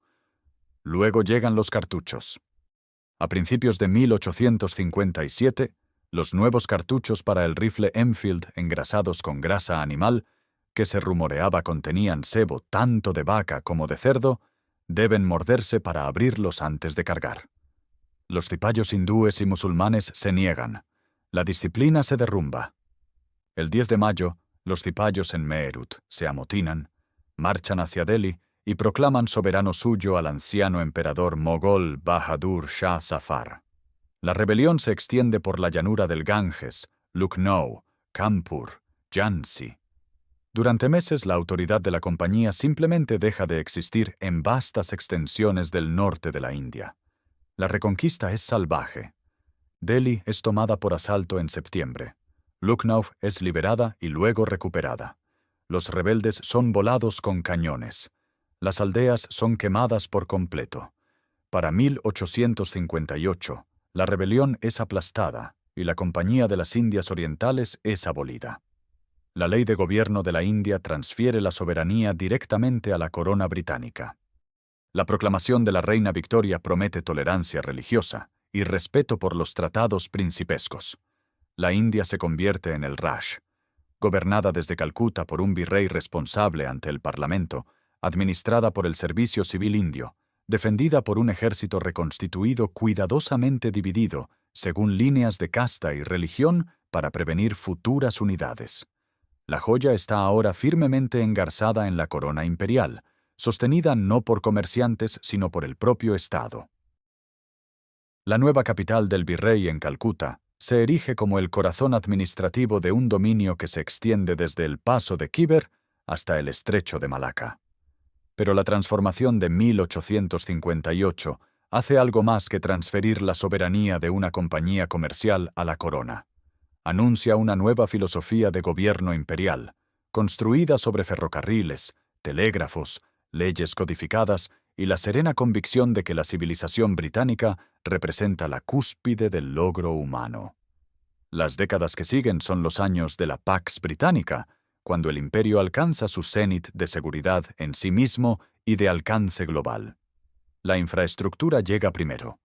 Luego llegan los cartuchos. A principios de 1857, los nuevos cartuchos para el rifle Enfield engrasados con grasa animal, que se rumoreaba contenían sebo tanto de vaca como de cerdo, deben morderse para abrirlos antes de cargar. Los cipayos hindúes y musulmanes se niegan. La disciplina se derrumba. El 10 de mayo, los cipayos en Meerut se amotinan, marchan hacia Delhi y proclaman soberano suyo al anciano emperador mogol Bahadur Shah Zafar. La rebelión se extiende por la llanura del Ganges, Lucknow, Kanpur, Jhansi. Durante meses la autoridad de la compañía simplemente deja de existir en vastas extensiones del norte de la India. La reconquista es salvaje. Delhi es tomada por asalto en septiembre. Lucknow es liberada y luego recuperada. Los rebeldes son volados con cañones. Las aldeas son quemadas por completo. Para 1858, La rebelión es aplastada y la Compañía de las Indias Orientales es abolida. La ley de gobierno de la India transfiere la soberanía directamente a la corona británica. La proclamación de la reina Victoria promete tolerancia religiosa y respeto por los tratados principescos. La India se convierte en el Raj, gobernada desde Calcuta por un virrey responsable ante el Parlamento, administrada por el Servicio Civil Indio, defendida por un ejército reconstituido cuidadosamente dividido según líneas de casta y religión para prevenir futuras unidades. La joya está ahora firmemente engarzada en la corona imperial, sostenida no por comerciantes sino por el propio Estado. La nueva capital del virrey en Calcuta se erige como el corazón administrativo de un dominio que se extiende desde el paso de Khyber hasta el estrecho de Malaca. Pero la transformación de 1858 hace algo más que transferir la soberanía de una compañía comercial a la corona. Anuncia una nueva filosofía de gobierno imperial, construida sobre ferrocarriles, telégrafos, leyes codificadas y la serena convicción de que la civilización británica representa la cúspide del logro humano. Las décadas que siguen son los años de la Pax Británica, cuando el imperio alcanza su cenit de seguridad en sí mismo y de alcance global. La infraestructura llega primero.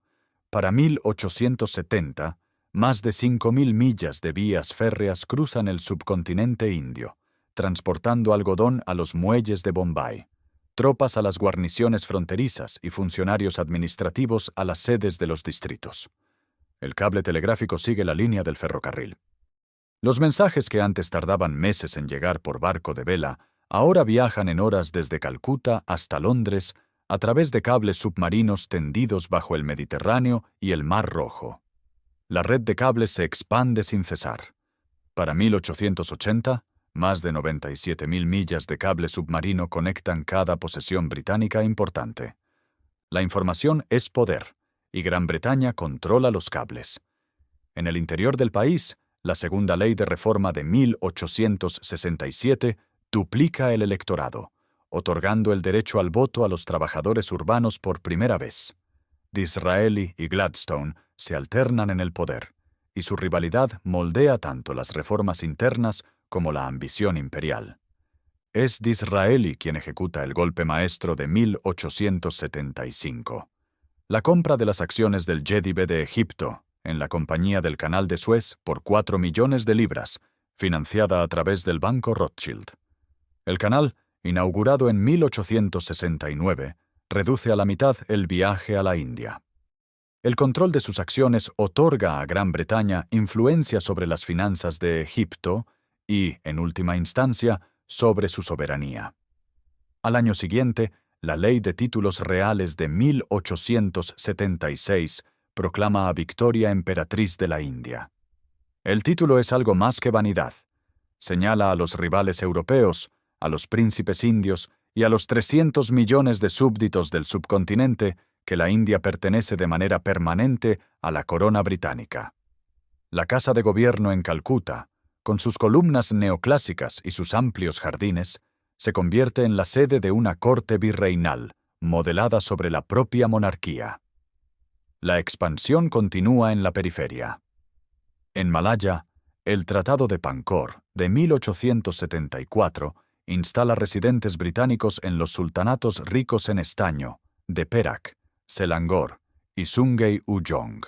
Para 1870, más de 5.000 millas de vías férreas cruzan el subcontinente indio, transportando algodón a los muelles de Bombay, tropas a las guarniciones fronterizas y funcionarios administrativos a las sedes de los distritos. El cable telegráfico sigue la línea del ferrocarril. Los mensajes que antes tardaban meses en llegar por barco de vela, ahora viajan en horas desde Calcuta hasta Londres a través de cables submarinos tendidos bajo el Mediterráneo y el Mar Rojo. La red de cables se expande sin cesar. Para 1880, más de 97.000 millas de cable submarino conectan cada posesión británica importante. La información es poder, y Gran Bretaña controla los cables. En el interior del país, la segunda ley de reforma de 1867 duplica el electorado, otorgando el derecho al voto a los trabajadores urbanos por primera vez. Disraeli y Gladstone se alternan en el poder, y su rivalidad moldea tanto las reformas internas como la ambición imperial. Es Disraeli quien ejecuta el golpe maestro de 1875. La compra de las acciones del Jedebe de Egipto en la Compañía del Canal de Suez por 4 millones de libras, financiada a través del Banco Rothschild. El canal, inaugurado en 1869, reduce a la mitad el viaje a la India. El control de sus acciones otorga a Gran Bretaña influencia sobre las finanzas de Egipto y, en última instancia, sobre su soberanía. Al año siguiente, la Ley de Títulos Reales de 1876 proclama a Victoria emperatriz de la India. El título es algo más que vanidad. Señala a los rivales europeos, a los príncipes indios y a los 300 millones de súbditos del subcontinente que la India pertenece de manera permanente a la corona británica. La Casa de Gobierno en Calcuta, con sus columnas neoclásicas y sus amplios jardines, se convierte en la sede de una corte virreinal, modelada sobre la propia monarquía. La expansión continúa en la periferia. En Malaya, el Tratado de Pankor, de 1874, instala residentes británicos en los sultanatos ricos en estaño, de Perak, Selangor y Sungai Ujong.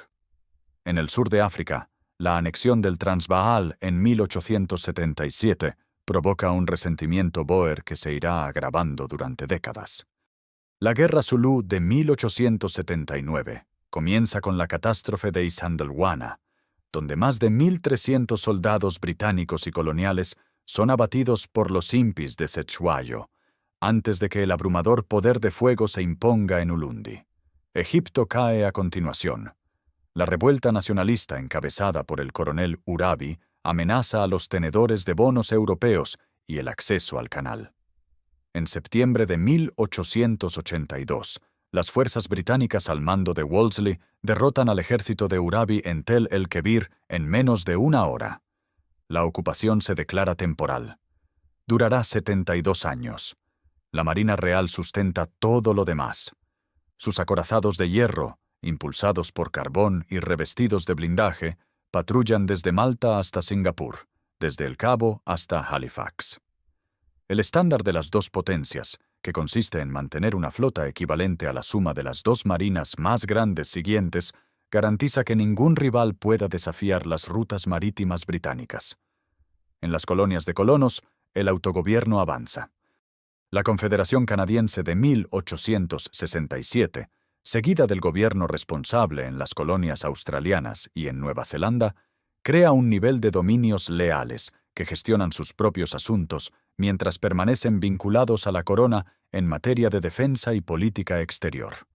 En el sur de África, la anexión del Transvaal en 1877 provoca un resentimiento bóer que se irá agravando durante décadas. La Guerra Zulú de 1879 comienza con la catástrofe de Isandlwana, donde más de 1.300 soldados británicos y coloniales son abatidos por los impis de Cetshwayo, antes de que el abrumador poder de fuego se imponga en Ulundi. Egipto cae a continuación. La revuelta nacionalista encabezada por el coronel Urabi amenaza a los tenedores de bonos europeos y el acceso al canal. En septiembre de 1882, las fuerzas británicas al mando de Wolseley derrotan al ejército de Urabi en Tel el-Kebir en menos de una hora. La ocupación se declara temporal. Durará 72 años. La Marina Real sustenta todo lo demás. Sus acorazados de hierro, impulsados por carbón y revestidos de blindaje, patrullan desde Malta hasta Singapur, desde El Cabo hasta Halifax. El estándar de las dos potencias, que consiste en mantener una flota equivalente a la suma de las dos marinas más grandes siguientes, garantiza que ningún rival pueda desafiar las rutas marítimas británicas. En las colonias de colonos, el autogobierno avanza. La Confederación Canadiense de 1867, seguida del gobierno responsable en las colonias australianas y en Nueva Zelanda, crea un nivel de dominios leales que gestionan sus propios asuntos mientras permanecen vinculados a la corona en materia de defensa y política exterior.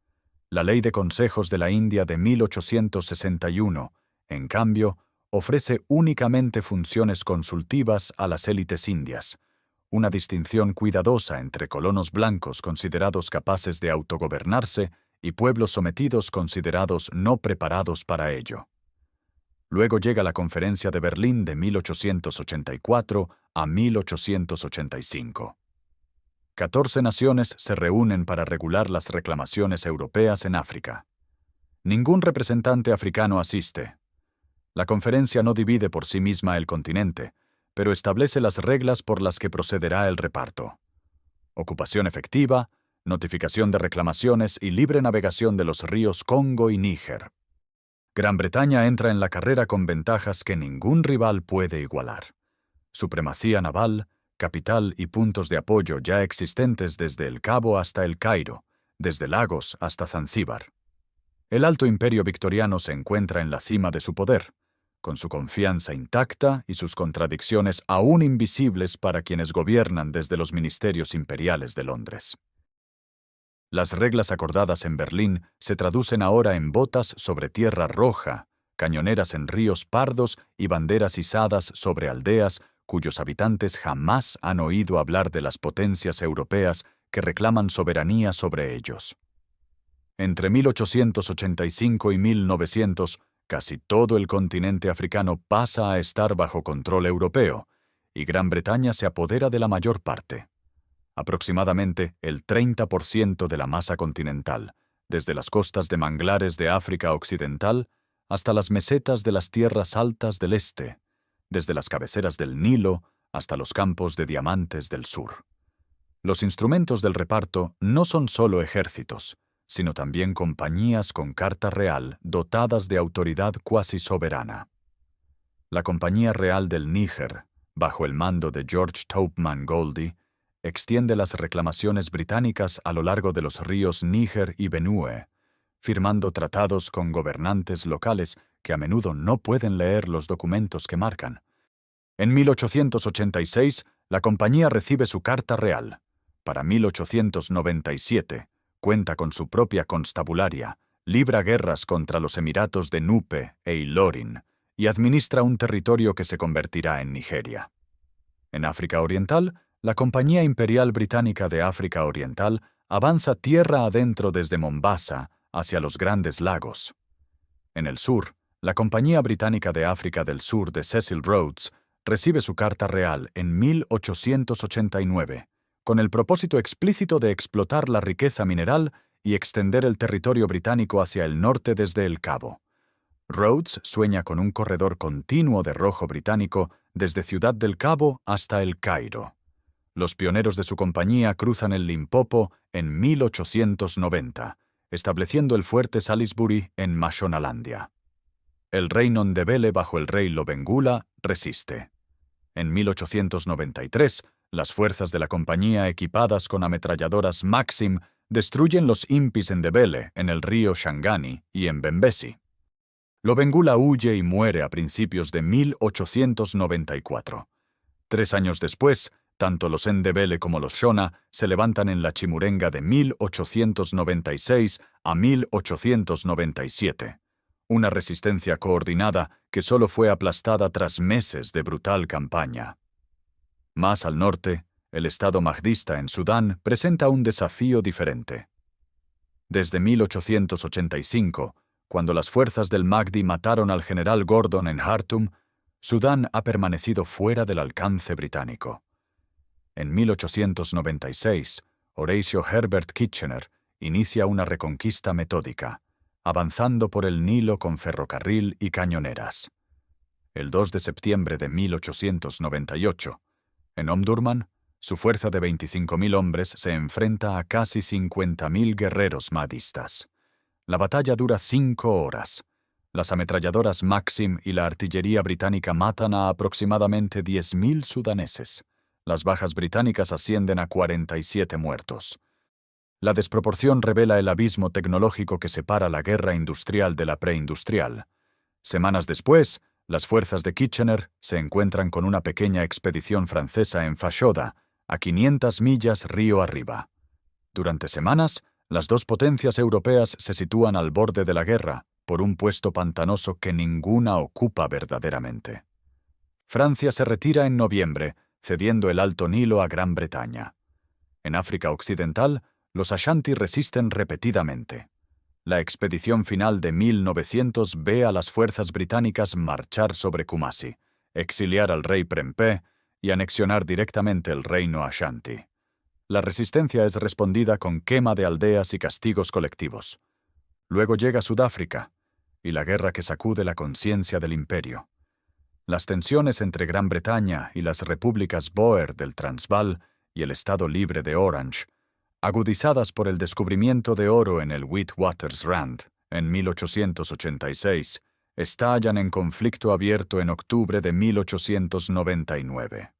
La Ley de Consejos de la India de 1861, en cambio, ofrece únicamente funciones consultivas a las élites indias, una distinción cuidadosa entre colonos blancos considerados capaces de autogobernarse y pueblos sometidos considerados no preparados para ello. Luego llega la Conferencia de Berlín de 1884 a 1885. 14 naciones se reúnen para regular las reclamaciones europeas en África. Ningún representante africano asiste. La conferencia no divide por sí misma el continente, pero establece las reglas por las que procederá el reparto. Ocupación efectiva, notificación de reclamaciones y libre navegación de los ríos Congo y Níger. Gran Bretaña entra en la carrera con ventajas que ningún rival puede igualar. Supremacía naval, capital y puntos de apoyo ya existentes desde El Cabo hasta El Cairo, desde Lagos hasta Zanzíbar. El Alto Imperio victoriano se encuentra en la cima de su poder, con su confianza intacta y sus contradicciones aún invisibles para quienes gobiernan desde los ministerios imperiales de Londres. Las reglas acordadas en Berlín se traducen ahora en botas sobre tierra roja, cañoneras en ríos pardos y banderas izadas sobre aldeas cuyos habitantes jamás han oído hablar de las potencias europeas que reclaman soberanía sobre ellos. Entre 1885 y 1900, casi todo el continente africano pasa a estar bajo control europeo, y Gran Bretaña se apodera de la mayor parte. Aproximadamente el 30% de la masa continental, desde las costas de manglares de África Occidental hasta las mesetas de las tierras altas del este, desde las cabeceras del Nilo hasta los campos de diamantes del sur. Los instrumentos del reparto no son solo ejércitos, sino también compañías con carta real dotadas de autoridad cuasi soberana. La Compañía Real del Níger, bajo el mando de George Topman Goldie, extiende las reclamaciones británicas a lo largo de los ríos Níger y Benue, firmando tratados con gobernantes locales que a menudo no pueden leer los documentos que marcan. En 1886, la compañía recibe su carta real. Para 1897, cuenta con su propia constabularia, libra guerras contra los emiratos de Nupe e Ilorin y administra un territorio que se convertirá en Nigeria. En África Oriental, la Compañía Imperial Británica de África Oriental avanza tierra adentro desde Mombasa hacia los Grandes Lagos. En el sur, la Compañía Británica de África del Sur de Cecil Rhodes recibe su carta real en 1889, con el propósito explícito de explotar la riqueza mineral y extender el territorio británico hacia el norte desde El Cabo. Rhodes sueña con un corredor continuo de rojo británico desde Ciudad del Cabo hasta El Cairo. Los pioneros de su compañía cruzan el Limpopo en 1890, estableciendo el fuerte Salisbury en Mashonalandia. El reino Ndebele bajo el rey Lobengula resiste. En 1893, las fuerzas de la compañía equipadas con ametralladoras Maxim destruyen los impis Ndebele en el río Shangani y en Bembesi. Lobengula huye y muere a principios de 1894. 3 años después, tanto los Ndebele como los Shona se levantan en la Chimurenga de 1896 a 1897. Una resistencia coordinada que solo fue aplastada tras meses de brutal campaña. Más al norte, el estado mahdista en Sudán presenta un desafío diferente. Desde 1885, cuando las fuerzas del Mahdi mataron al general Gordon en Jartum, Sudán ha permanecido fuera del alcance británico. En 1896, Horatio Herbert Kitchener inicia una reconquista metódica, avanzando por el Nilo con ferrocarril y cañoneras. El 2 de septiembre de 1898, en Omdurmán, su fuerza de 25.000 hombres se enfrenta a casi 50.000 guerreros mahdistas. La batalla dura 5 horas. Las ametralladoras Maxim y la artillería británica matan a aproximadamente 10.000 sudaneses. Las bajas británicas ascienden a 47 muertos. La desproporción revela el abismo tecnológico que separa la guerra industrial de la preindustrial. Semanas después, las fuerzas de Kitchener se encuentran con una pequeña expedición francesa en Fashoda, a 500 millas río arriba. Durante semanas, las dos potencias europeas se sitúan al borde de la guerra, por un puesto pantanoso que ninguna ocupa verdaderamente. Francia se retira en noviembre, cediendo el Alto Nilo a Gran Bretaña. En África Occidental, los Ashanti resisten repetidamente. La expedición final de 1900 ve a las fuerzas británicas marchar sobre Kumasi, exiliar al rey Prempeh y anexionar directamente el reino Ashanti. La resistencia es respondida con quema de aldeas y castigos colectivos. Luego llega Sudáfrica, y la guerra que sacude la conciencia del imperio. Las tensiones entre Gran Bretaña y las repúblicas Boer del Transvaal y el Estado Libre de Orange, agudizadas por el descubrimiento de oro en el Witwatersrand en 1886, estallan en conflicto abierto en octubre de 1899.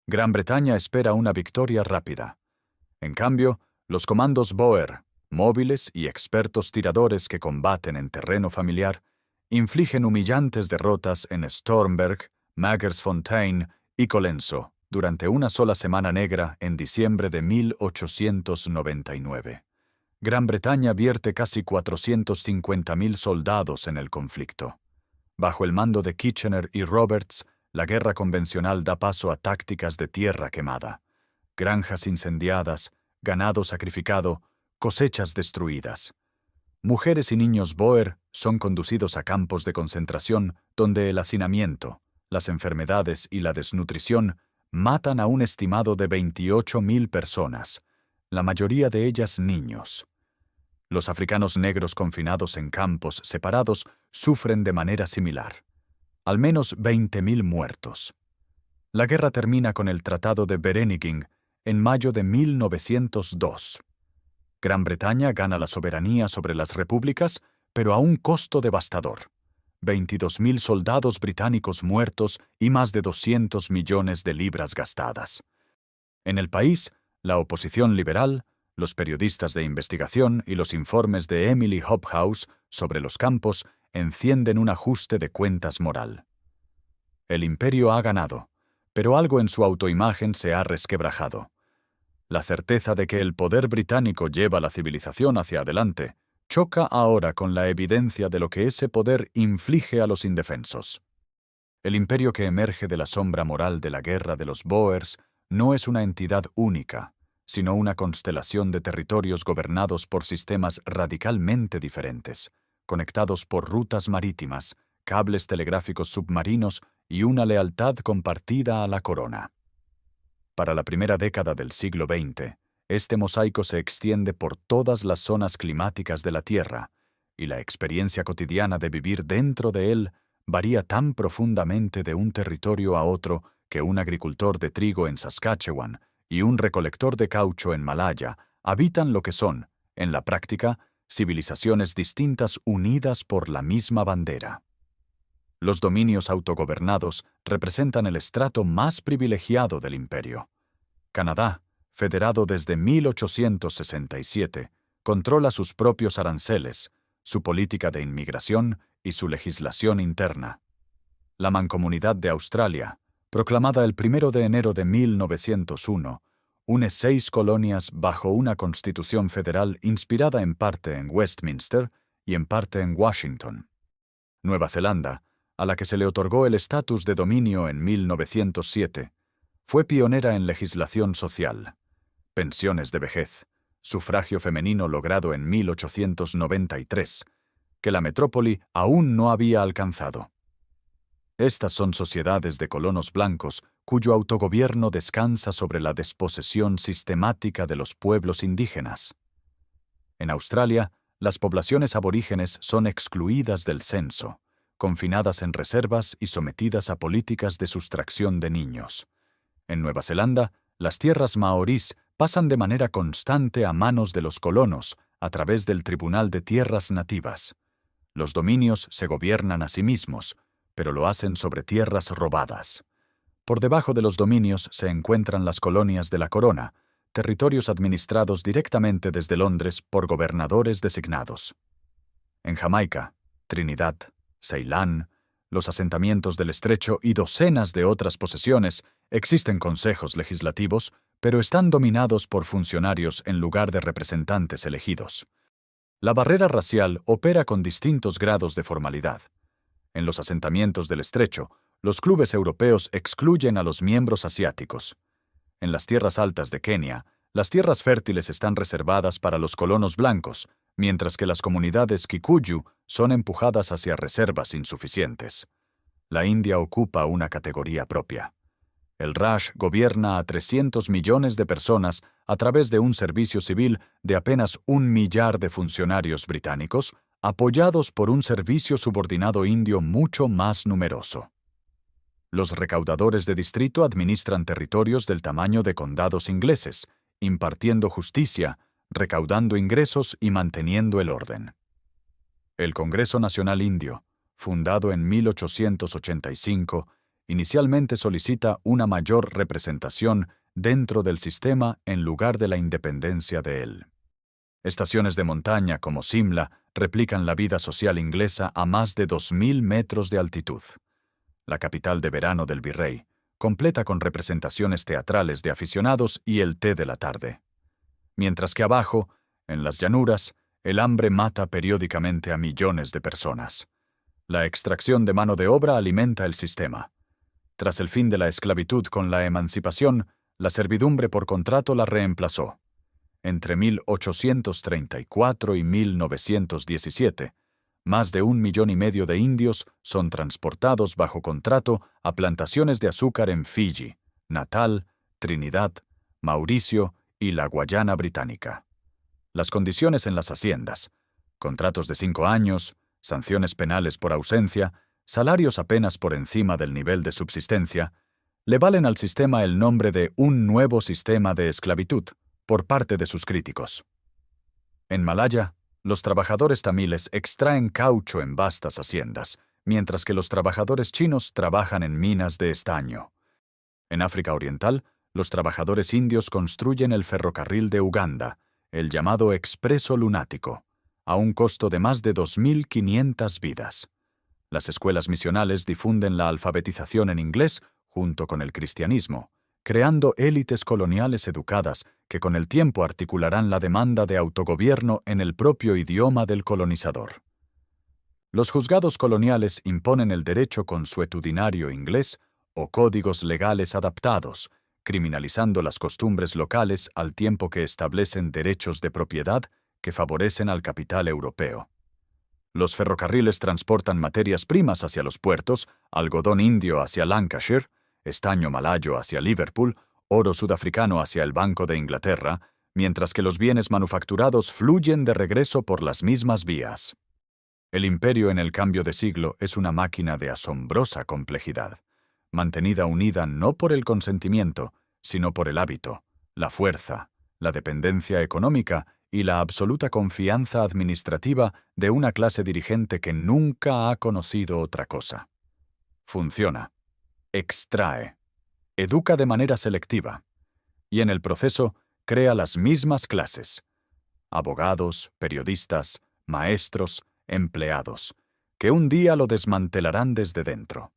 Gran Bretaña espera una victoria rápida. En cambio, los comandos Boer, móviles y expertos tiradores que combaten en terreno familiar, infligen humillantes derrotas en Stormberg, Magersfontein y Colenso durante una sola semana negra en diciembre de 1899. Gran Bretaña vierte casi 450.000 soldados en el conflicto. Bajo el mando de Kitchener y Roberts, la guerra convencional da paso a tácticas de tierra quemada, granjas incendiadas, ganado sacrificado, cosechas destruidas. Mujeres y niños Boer son conducidos a campos de concentración donde el hacinamiento, las enfermedades y la desnutrición matan a un estimado de 28.000 personas, la mayoría de ellas niños. Los africanos negros confinados en campos separados sufren de manera similar. Al menos 20.000 muertos. La guerra termina con el Tratado de Vereeniging en mayo de 1902. Gran Bretaña gana la soberanía sobre las repúblicas, pero a un costo devastador. 22.000 soldados británicos muertos y más de 200 millones de libras gastadas. En el país, la oposición liberal, los periodistas de investigación y los informes de Emily Hobhouse sobre los campos encienden un ajuste de cuentas moral. El imperio ha ganado, pero algo en su autoimagen se ha resquebrajado. La certeza de que el poder británico lleva la civilización hacia adelante choca ahora con la evidencia de lo que ese poder inflige a los indefensos. El imperio que emerge de la sombra moral de la guerra de los Boers no es una entidad única, sino una constelación de territorios gobernados por sistemas radicalmente diferentes, conectados por rutas marítimas, cables telegráficos submarinos y una lealtad compartida a la corona. Para la primera década del siglo XX, este mosaico se extiende por todas las zonas climáticas de la Tierra, y la experiencia cotidiana de vivir dentro de él varía tan profundamente de un territorio a otro que un agricultor de trigo en Saskatchewan y un recolector de caucho en Malaya habitan lo que son, en la práctica, civilizaciones distintas unidas por la misma bandera. Los dominios autogobernados representan el estrato más privilegiado del imperio. Canadá, federado desde 1867, controla sus propios aranceles, su política de inmigración y su legislación interna. La Mancomunidad de Australia, proclamada el 1 de enero de 1901, une 6 colonias bajo una constitución federal inspirada en parte en Westminster y en parte en Washington. Nueva Zelanda, a la que se le otorgó el estatus de dominio en 1907, fue pionera en legislación social, pensiones de vejez, sufragio femenino logrado en 1893, que la metrópoli aún no había alcanzado. Estas son sociedades de colonos blancos cuyo autogobierno descansa sobre la desposesión sistemática de los pueblos indígenas. En Australia, las poblaciones aborígenes son excluidas del censo, confinadas en reservas y sometidas a políticas de sustracción de niños. En Nueva Zelanda, las tierras maorís pasan de manera constante a manos de los colonos a través del Tribunal de Tierras Nativas. Los dominios se gobiernan a sí mismos, pero lo hacen sobre tierras robadas. Por debajo de los dominios se encuentran las colonias de la corona, territorios administrados directamente desde Londres por gobernadores designados. En Jamaica, Trinidad, Ceilán, los asentamientos del Estrecho y docenas de otras posesiones existen consejos legislativos, pero están dominados por funcionarios en lugar de representantes elegidos. La barrera racial opera con distintos grados de formalidad. En los asentamientos del Estrecho, los clubes europeos excluyen a los miembros asiáticos. En las tierras altas de Kenia, las tierras fértiles están reservadas para los colonos blancos, mientras que las comunidades Kikuyu son empujadas hacia reservas insuficientes. La India ocupa una categoría propia. El Raj gobierna a 300 millones de personas a través de un servicio civil de apenas 1 millar de funcionarios británicos, apoyados por un servicio subordinado indio mucho más numeroso. Los recaudadores de distrito administran territorios del tamaño de condados ingleses, impartiendo justicia, recaudando ingresos y manteniendo el orden. El Congreso Nacional Indio, fundado en 1885, inicialmente solicita una mayor representación dentro del sistema en lugar de la independencia de él. Estaciones de montaña como Simla replican la vida social inglesa a más de 2.000 metros de altitud. La capital de verano del virrey, completa con representaciones teatrales de aficionados y el té de la tarde. Mientras que abajo, en las llanuras, el hambre mata periódicamente a millones de personas. La extracción de mano de obra alimenta el sistema. Tras el fin de la esclavitud con la emancipación, la servidumbre por contrato la reemplazó. Entre 1834 y 1917, más de 1,5 millones de indios son transportados bajo contrato a plantaciones de azúcar en Fiji, Natal, Trinidad, Mauricio y la Guayana Británica. Las condiciones en las haciendas: contratos de 5 años, sanciones penales por ausencia, salarios apenas por encima del nivel de subsistencia, le valen al sistema el nombre de un nuevo sistema de esclavitud por parte de sus críticos. En Malaya, los trabajadores tamiles extraen caucho en vastas haciendas, mientras que los trabajadores chinos trabajan en minas de estaño. En África Oriental, los trabajadores indios construyen el ferrocarril de Uganda, el llamado Expreso Lunático, a un costo de más de 2.500 vidas. Las escuelas misionales difunden la alfabetización en inglés junto con el cristianismo, creando élites coloniales educadas que con el tiempo articularán la demanda de autogobierno en el propio idioma del colonizador. Los juzgados coloniales imponen el derecho consuetudinario inglés o códigos legales adaptados, criminalizando las costumbres locales al tiempo que establecen derechos de propiedad que favorecen al capital europeo. Los ferrocarriles transportan materias primas hacia los puertos, algodón indio hacia Lancashire, estaño malayo hacia Liverpool, oro sudafricano hacia el Banco de Inglaterra, mientras que los bienes manufacturados fluyen de regreso por las mismas vías. El imperio en el cambio de siglo es una máquina de asombrosa complejidad, mantenida unida no por el consentimiento, sino por el hábito, la fuerza, la dependencia económica y la absoluta confianza administrativa de una clase dirigente que nunca ha conocido otra cosa. Funciona, extrae, educa de manera selectiva, y en el proceso crea las mismas clases: abogados, periodistas, maestros, empleados, que un día lo desmantelarán desde dentro.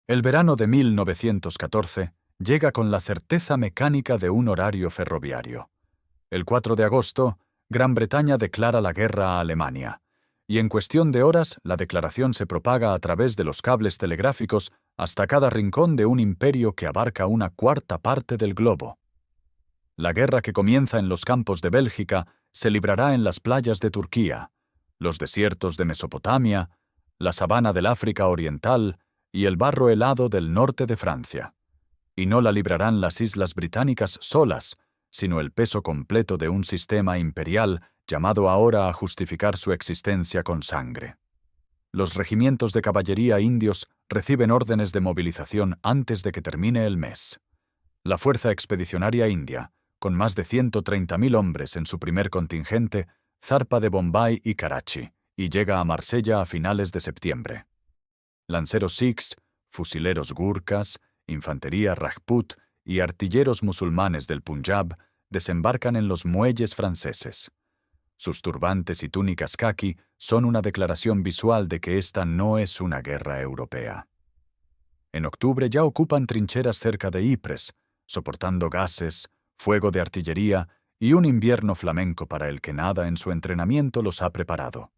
El verano de 1914 llega con la certeza mecánica de un horario ferroviario. El 4 de agosto, Gran Bretaña declara la guerra a Alemania, y en cuestión de horas la declaración se propaga a través de los cables telegráficos hasta cada rincón de un imperio que abarca una cuarta parte del globo. La guerra que comienza en los campos de Bélgica se librará en las playas de Turquía, los desiertos de Mesopotamia, la sabana del África Oriental y el barro helado del norte de Francia. Y no la librarán las islas británicas solas, sino el peso completo de un sistema imperial llamado ahora a justificar su existencia con sangre. Los regimientos de caballería indios reciben órdenes de movilización antes de que termine el mes. La Fuerza Expedicionaria India, con más de 130.000 hombres en su primer contingente, zarpa de Bombay y Karachi y llega a Marsella a finales de septiembre. Lanceros sikhs, fusileros gurkhas, infantería rajput y artilleros musulmanes del Punjab desembarcan en los muelles franceses. Sus turbantes y túnicas caqui son una declaración visual de que esta no es una guerra europea. En octubre ya ocupan trincheras cerca de Ypres, soportando gases, fuego de artillería y un invierno flamenco para el que nada en su entrenamiento los ha preparado.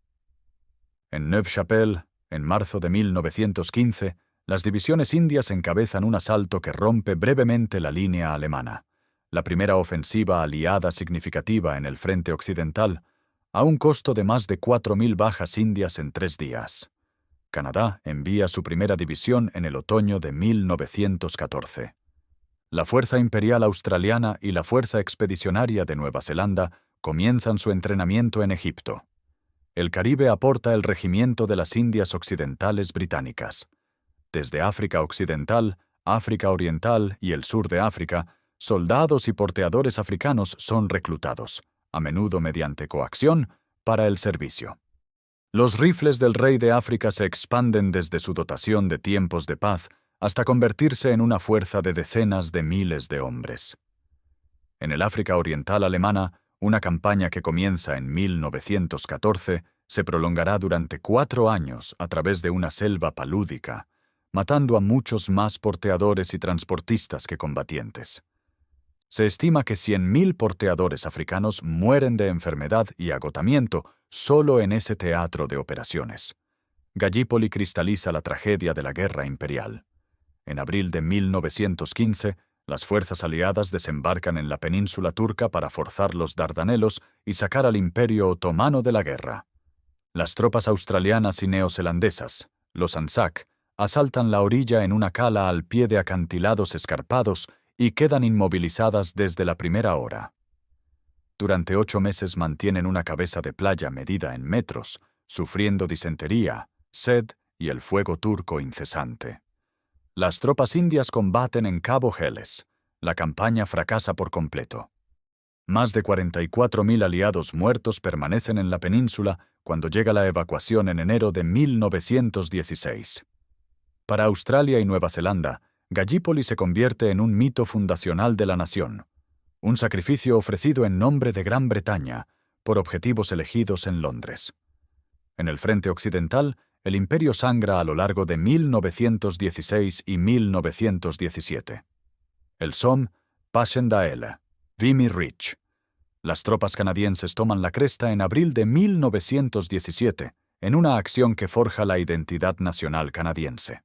En Neuve-Chapelle, en marzo de 1915, las divisiones indias encabezan un asalto que rompe brevemente la línea alemana, la primera ofensiva aliada significativa en el frente occidental, a un costo de más de 4.000 bajas indias en 3 días. Canadá envía su primera división en el otoño de 1914. La Fuerza Imperial Australiana y la Fuerza Expedicionaria de Nueva Zelanda comienzan su entrenamiento en Egipto. El Caribe aporta el Regimiento de las Indias Occidentales Británicas. Desde África Occidental, África Oriental y el sur de África, soldados y porteadores africanos son reclutados, a menudo mediante coacción, para el servicio. Los rifles del rey de África se expanden desde su dotación de tiempos de paz hasta convertirse en una fuerza de decenas de miles de hombres. En el África Oriental alemana, una campaña que comienza en 1914 se prolongará durante 4 años a través de una selva palúdica, matando a muchos más porteadores y transportistas que combatientes. Se estima que 100.000 porteadores africanos mueren de enfermedad y agotamiento solo en ese teatro de operaciones. Gallipoli cristaliza la tragedia de la guerra imperial. En abril de 1915, las fuerzas aliadas desembarcan en la península turca para forzar los Dardanelos y sacar al Imperio Otomano de la guerra. Las tropas australianas y neozelandesas, los Anzac, asaltan la orilla en una cala al pie de acantilados escarpados y quedan inmovilizadas desde la primera hora. Durante 8 meses mantienen una cabeza de playa medida en metros, sufriendo disentería, sed y el fuego turco incesante. Las tropas indias combaten en Cabo Helles. La campaña fracasa por completo. Más de 44.000 aliados muertos permanecen en la península cuando llega la evacuación en enero de 1916. Para Australia y Nueva Zelanda, Gallipoli se convierte en un mito fundacional de la nación, un sacrificio ofrecido en nombre de Gran Bretaña por objetivos elegidos en Londres. En el frente occidental, el imperio sangra a lo largo de 1916 y 1917. El Somme, Passchendaele, Vimy Ridge. Las tropas canadienses toman la cresta en abril de 1917, en una acción que forja la identidad nacional canadiense.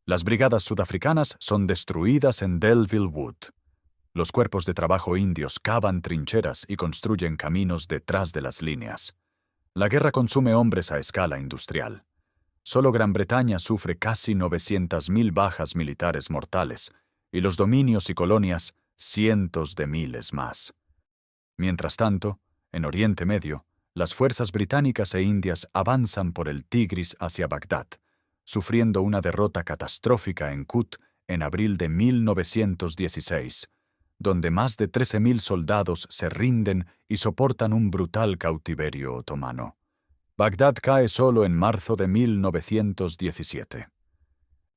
Las brigadas sudafricanas son destruidas en Delville Wood. Los cuerpos de trabajo indios cavan trincheras y construyen caminos detrás de las líneas. La guerra consume hombres a escala industrial. Solo Gran Bretaña sufre casi 900.000 bajas militares mortales, y los dominios y colonias cientos de miles más. Mientras tanto, en Oriente Medio, las fuerzas británicas e indias avanzan por el Tigris hacia Bagdad, sufriendo una derrota catastrófica en Kut en abril de 1916, donde más de 13.000 soldados se rinden y soportan un brutal cautiverio otomano. Bagdad cae solo en marzo de 1917.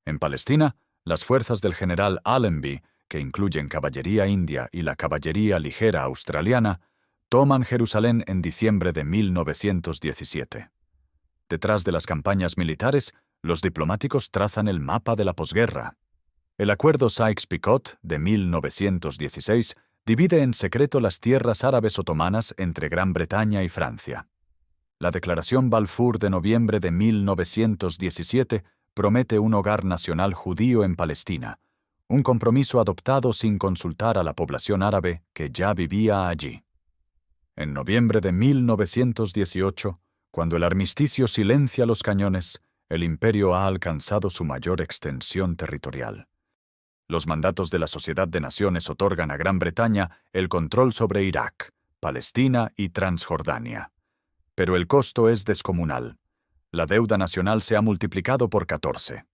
En Palestina, las fuerzas del general Allenby, que incluyen caballería india y la caballería ligera australiana, toman Jerusalén en diciembre de 1917. Detrás de las campañas militares, los diplomáticos trazan el mapa de la posguerra. El Acuerdo Sykes-Picot de 1916 divide en secreto las tierras árabes otomanas entre Gran Bretaña y Francia. La Declaración Balfour de noviembre de 1917 promete un hogar nacional judío en Palestina, un compromiso adoptado sin consultar a la población árabe que ya vivía allí. En noviembre de 1918, cuando el armisticio silencia los cañones, el imperio ha alcanzado su mayor extensión territorial. Los mandatos de la Sociedad de Naciones otorgan a Gran Bretaña el control sobre Irak, Palestina y Transjordania. Pero el costo es descomunal. La deuda nacional se ha multiplicado por 14.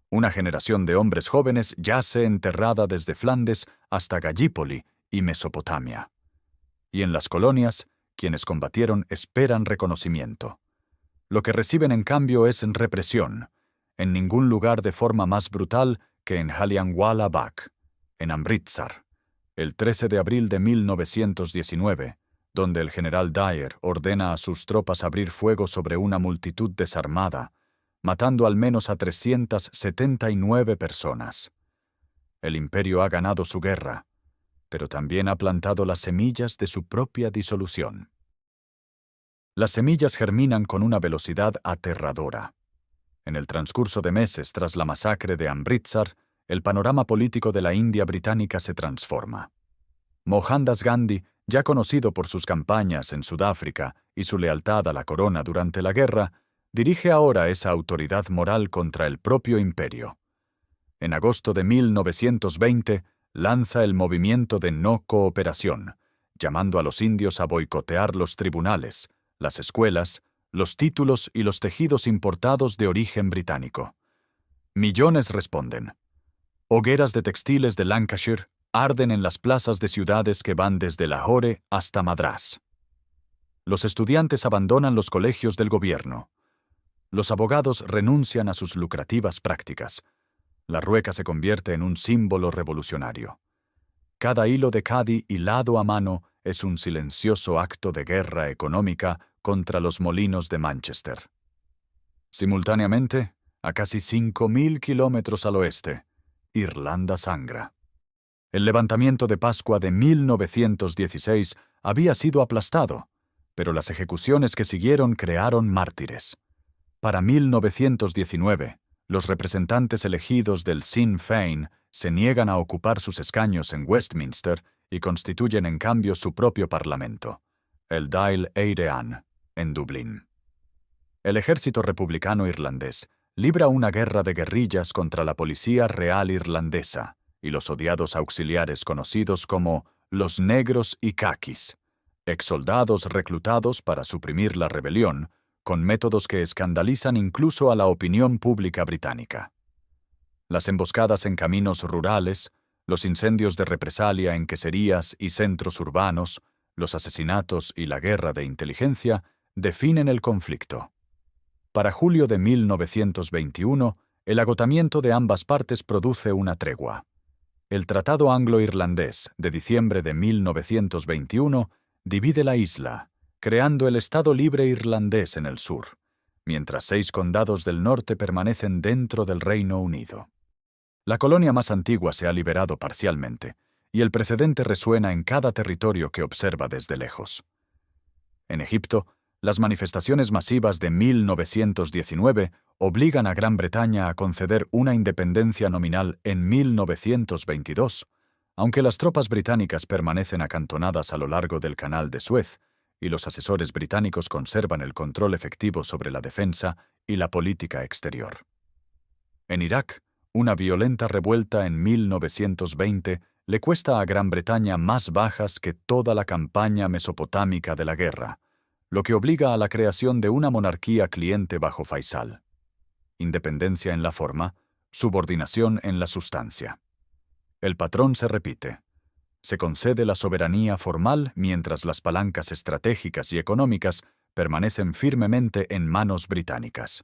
Una generación de hombres jóvenes yace enterrada desde Flandes hasta Gallipoli y Mesopotamia. Y en las colonias, quienes combatieron esperan reconocimiento. Lo que reciben en cambio es represión, en ningún lugar de forma más brutal que en Jallianwala Bagh, en Amritsar, el 13 de abril de 1919, donde el general Dyer ordena a sus tropas abrir fuego sobre una multitud desarmada, matando al menos a 379 personas. El imperio ha ganado su guerra, pero también ha plantado las semillas de su propia disolución. Las semillas germinan con una velocidad aterradora. En el transcurso de meses tras la masacre de Amritsar, el panorama político de la India británica se transforma. Mohandas Gandhi, ya conocido por sus campañas en Sudáfrica y su lealtad a la corona durante la guerra, dirige ahora esa autoridad moral contra el propio imperio. En agosto de 1920, lanza el movimiento de no cooperación, llamando a los indios a boicotear los tribunales, las escuelas, los títulos y los tejidos importados de origen británico. Millones responden. Hogueras de textiles de Lancashire arden en las plazas de ciudades que van desde Lahore hasta Madrás. Los estudiantes abandonan los colegios del gobierno. Los abogados renuncian a sus lucrativas prácticas. La rueca se convierte en un símbolo revolucionario. Cada hilo de khadi hilado a mano es un silencioso acto de guerra económica contra los molinos de Manchester. Simultáneamente, a casi 5.000 kilómetros al oeste, Irlanda sangra. El levantamiento de Pascua de 1916 había sido aplastado, pero las ejecuciones que siguieron crearon mártires. Para 1919, los representantes elegidos del Sinn Féin se niegan a ocupar sus escaños en Westminster y constituyen en cambio su propio parlamento, el Dáil Éireann, en Dublín. El ejército republicano irlandés libra una guerra de guerrillas contra la Policía Real Irlandesa y los odiados auxiliares conocidos como los negros y caquis, exsoldados reclutados para suprimir la rebelión, con métodos que escandalizan incluso a la opinión pública británica. Las emboscadas en caminos rurales, los incendios de represalia en queserías y centros urbanos, los asesinatos y la guerra de inteligencia definen el conflicto. Para julio de 1921, el agotamiento de ambas partes produce una tregua. El Tratado Anglo-Irlandés de diciembre de 1921 divide la isla, creando el Estado Libre Irlandés en el sur, mientras 6 condados del norte permanecen dentro del Reino Unido. La colonia más antigua se ha liberado parcialmente, y el precedente resuena en cada territorio que observa desde lejos. En Egipto, las manifestaciones masivas de 1919 obligan a Gran Bretaña a conceder una independencia nominal en 1922, aunque las tropas británicas permanecen acantonadas a lo largo del Canal de Suez, y los asesores británicos conservan el control efectivo sobre la defensa y la política exterior. En Irak, una violenta revuelta en 1920 le cuesta a Gran Bretaña más bajas que toda la campaña mesopotámica de la guerra, lo que obliga a la creación de una monarquía cliente bajo Faisal. Independencia en la forma, subordinación en la sustancia. El patrón se repite. Se concede la soberanía formal mientras las palancas estratégicas y económicas permanecen firmemente en manos británicas.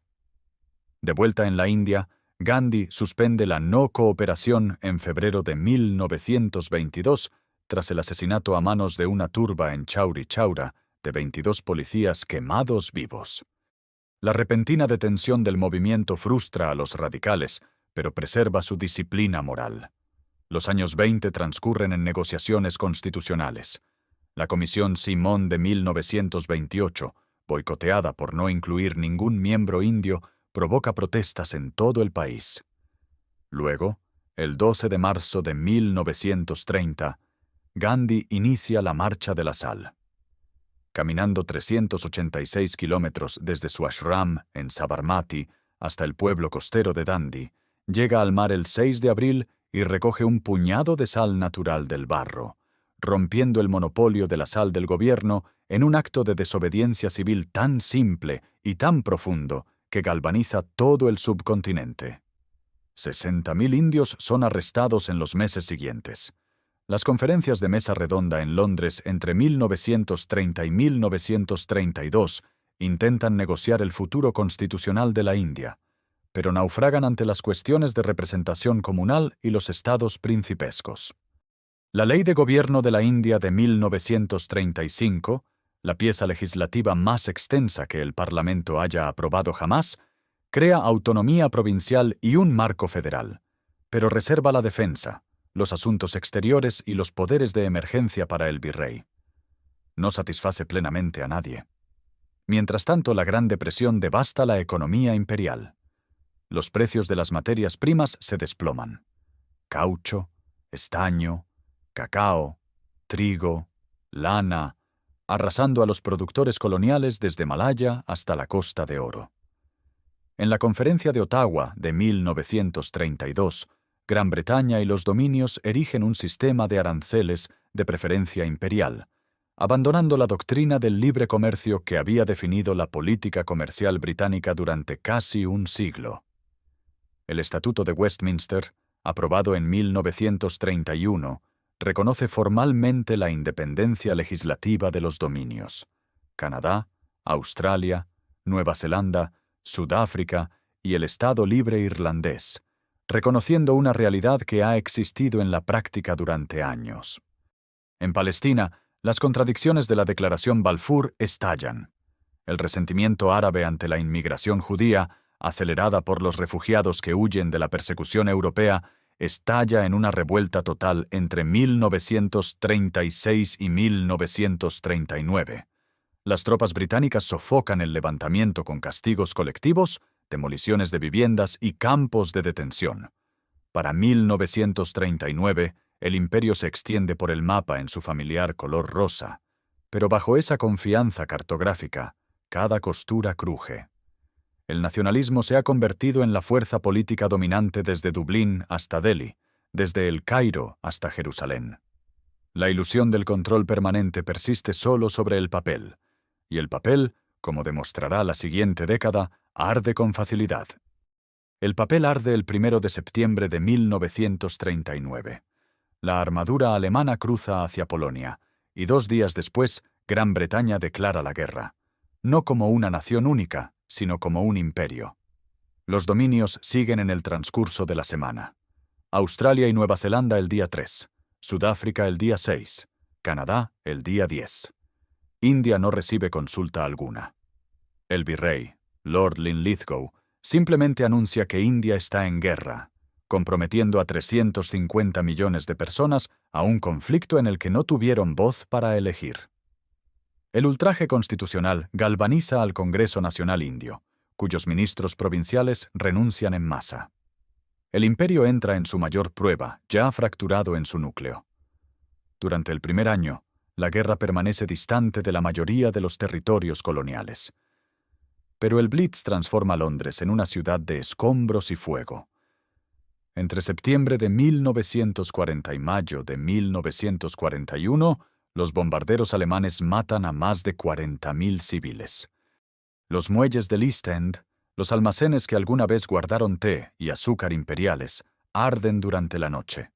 De vuelta en la India, Gandhi suspende la no cooperación en febrero de 1922 tras el asesinato a manos de una turba en Chauri Chaura de 22 policías quemados vivos. La repentina detención del movimiento frustra a los radicales, pero preserva su disciplina moral. Los años 20 transcurren en negociaciones constitucionales. La Comisión Simón de 1928, boicoteada por no incluir ningún miembro indio, provoca protestas en todo el país. Luego, el 12 de marzo de 1930, Gandhi inicia la Marcha de la Sal. Caminando 386 kilómetros desde su ashram en Sabarmati hasta el pueblo costero de Dundee, llega al mar el 6 de abril y recoge un puñado de sal natural del barro, rompiendo el monopolio de la sal del gobierno en un acto de desobediencia civil tan simple y tan profundo que galvaniza todo el subcontinente. 60.000 indios son arrestados en los meses siguientes. Las conferencias de mesa redonda en Londres entre 1930 y 1932 intentan negociar el futuro constitucional de la India, pero naufragan ante las cuestiones de representación comunal y los estados principescos. La Ley de Gobierno de la India de 1935, la pieza legislativa más extensa que el Parlamento haya aprobado jamás, crea autonomía provincial y un marco federal, pero reserva la defensa, los asuntos exteriores y los poderes de emergencia para el virrey. No satisface plenamente a nadie. Mientras tanto, la Gran Depresión devasta la economía imperial. Los precios de las materias primas se desploman. Caucho, estaño, cacao, trigo, lana, arrasando a los productores coloniales desde Malaya hasta la Costa de Oro. En la Conferencia de Ottawa de 1932, Gran Bretaña y los dominios erigen un sistema de aranceles de preferencia imperial, abandonando la doctrina del libre comercio que había definido la política comercial británica durante casi un siglo. El Estatuto de Westminster, aprobado en 1931, reconoce formalmente la independencia legislativa de los dominios. Canadá, Australia, Nueva Zelanda, Sudáfrica y el Estado Libre Irlandés, reconociendo una realidad que ha existido en la práctica durante años. En Palestina, las contradicciones de la Declaración Balfour estallan. El resentimiento árabe ante la inmigración judía, acelerada por los refugiados que huyen de la persecución europea, estalla en una revuelta total entre 1936 y 1939. Las tropas británicas sofocan el levantamiento con castigos colectivos, demoliciones de viviendas y campos de detención. Para 1939, el imperio se extiende por el mapa en su familiar color rosa, pero bajo esa confianza cartográfica, cada costura cruje. El nacionalismo se ha convertido en la fuerza política dominante desde Dublín hasta Delhi, desde El Cairo hasta Jerusalén. La ilusión del control permanente persiste solo sobre el papel, y el papel, como demostrará la siguiente década, arde con facilidad. El papel arde el 1 de septiembre de 1939. La armadura alemana cruza hacia Polonia, y 2 días después, Gran Bretaña declara la guerra, no como una nación única, sino como un imperio. Los dominios siguen en el transcurso de la semana. Australia y Nueva Zelanda el día 3, Sudáfrica el día 6, Canadá el día 10. India no recibe consulta alguna. El virrey, Lord Linlithgow, simplemente anuncia que India está en guerra, comprometiendo a 350 millones de personas a un conflicto en el que no tuvieron voz para elegir. El ultraje constitucional galvaniza al Congreso Nacional Indio, cuyos ministros provinciales renuncian en masa. El imperio entra en su mayor prueba, ya fracturado en su núcleo. Durante el primer año, la guerra permanece distante de la mayoría de los territorios coloniales. Pero el Blitz transforma Londres en una ciudad de escombros y fuego. Entre septiembre de 1940 y mayo de 1941, los bombarderos alemanes matan a más de 40.000 civiles. Los muelles del East End, los almacenes que alguna vez guardaron té y azúcar imperiales, arden durante la noche.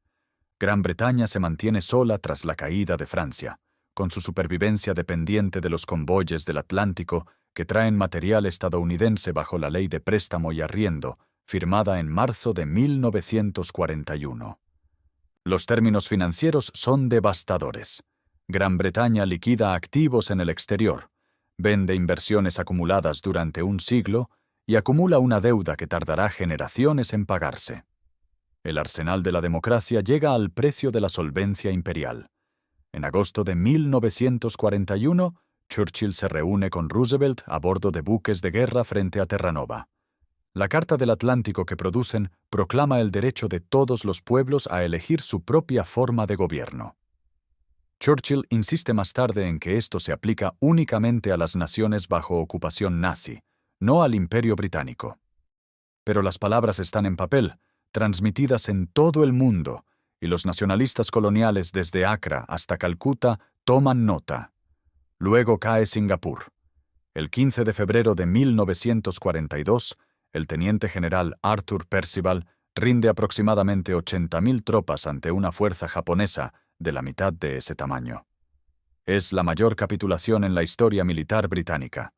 Gran Bretaña se mantiene sola tras la caída de Francia, con su supervivencia dependiente de los convoyes del Atlántico que traen material estadounidense bajo la Ley de Préstamo y Arriendo, firmada en marzo de 1941. Los términos financieros son devastadores. Gran Bretaña liquida activos en el exterior, vende inversiones acumuladas durante un siglo y acumula una deuda que tardará generaciones en pagarse. El arsenal de la democracia llega al precio de la solvencia imperial. En agosto de 1941, Churchill se reúne con Roosevelt a bordo de buques de guerra frente a Terranova. La Carta del Atlántico que producen proclama el derecho de todos los pueblos a elegir su propia forma de gobierno. Churchill insiste más tarde en que esto se aplica únicamente a las naciones bajo ocupación nazi, no al Imperio Británico. Pero las palabras están en papel, transmitidas en todo el mundo, y los nacionalistas coloniales desde Accra hasta Calcuta toman nota. Luego cae Singapur. El 15 de febrero de 1942, el teniente general Arthur Percival rinde aproximadamente 80.000 tropas ante una fuerza japonesa de la mitad de ese tamaño. Es la mayor capitulación en la historia militar británica.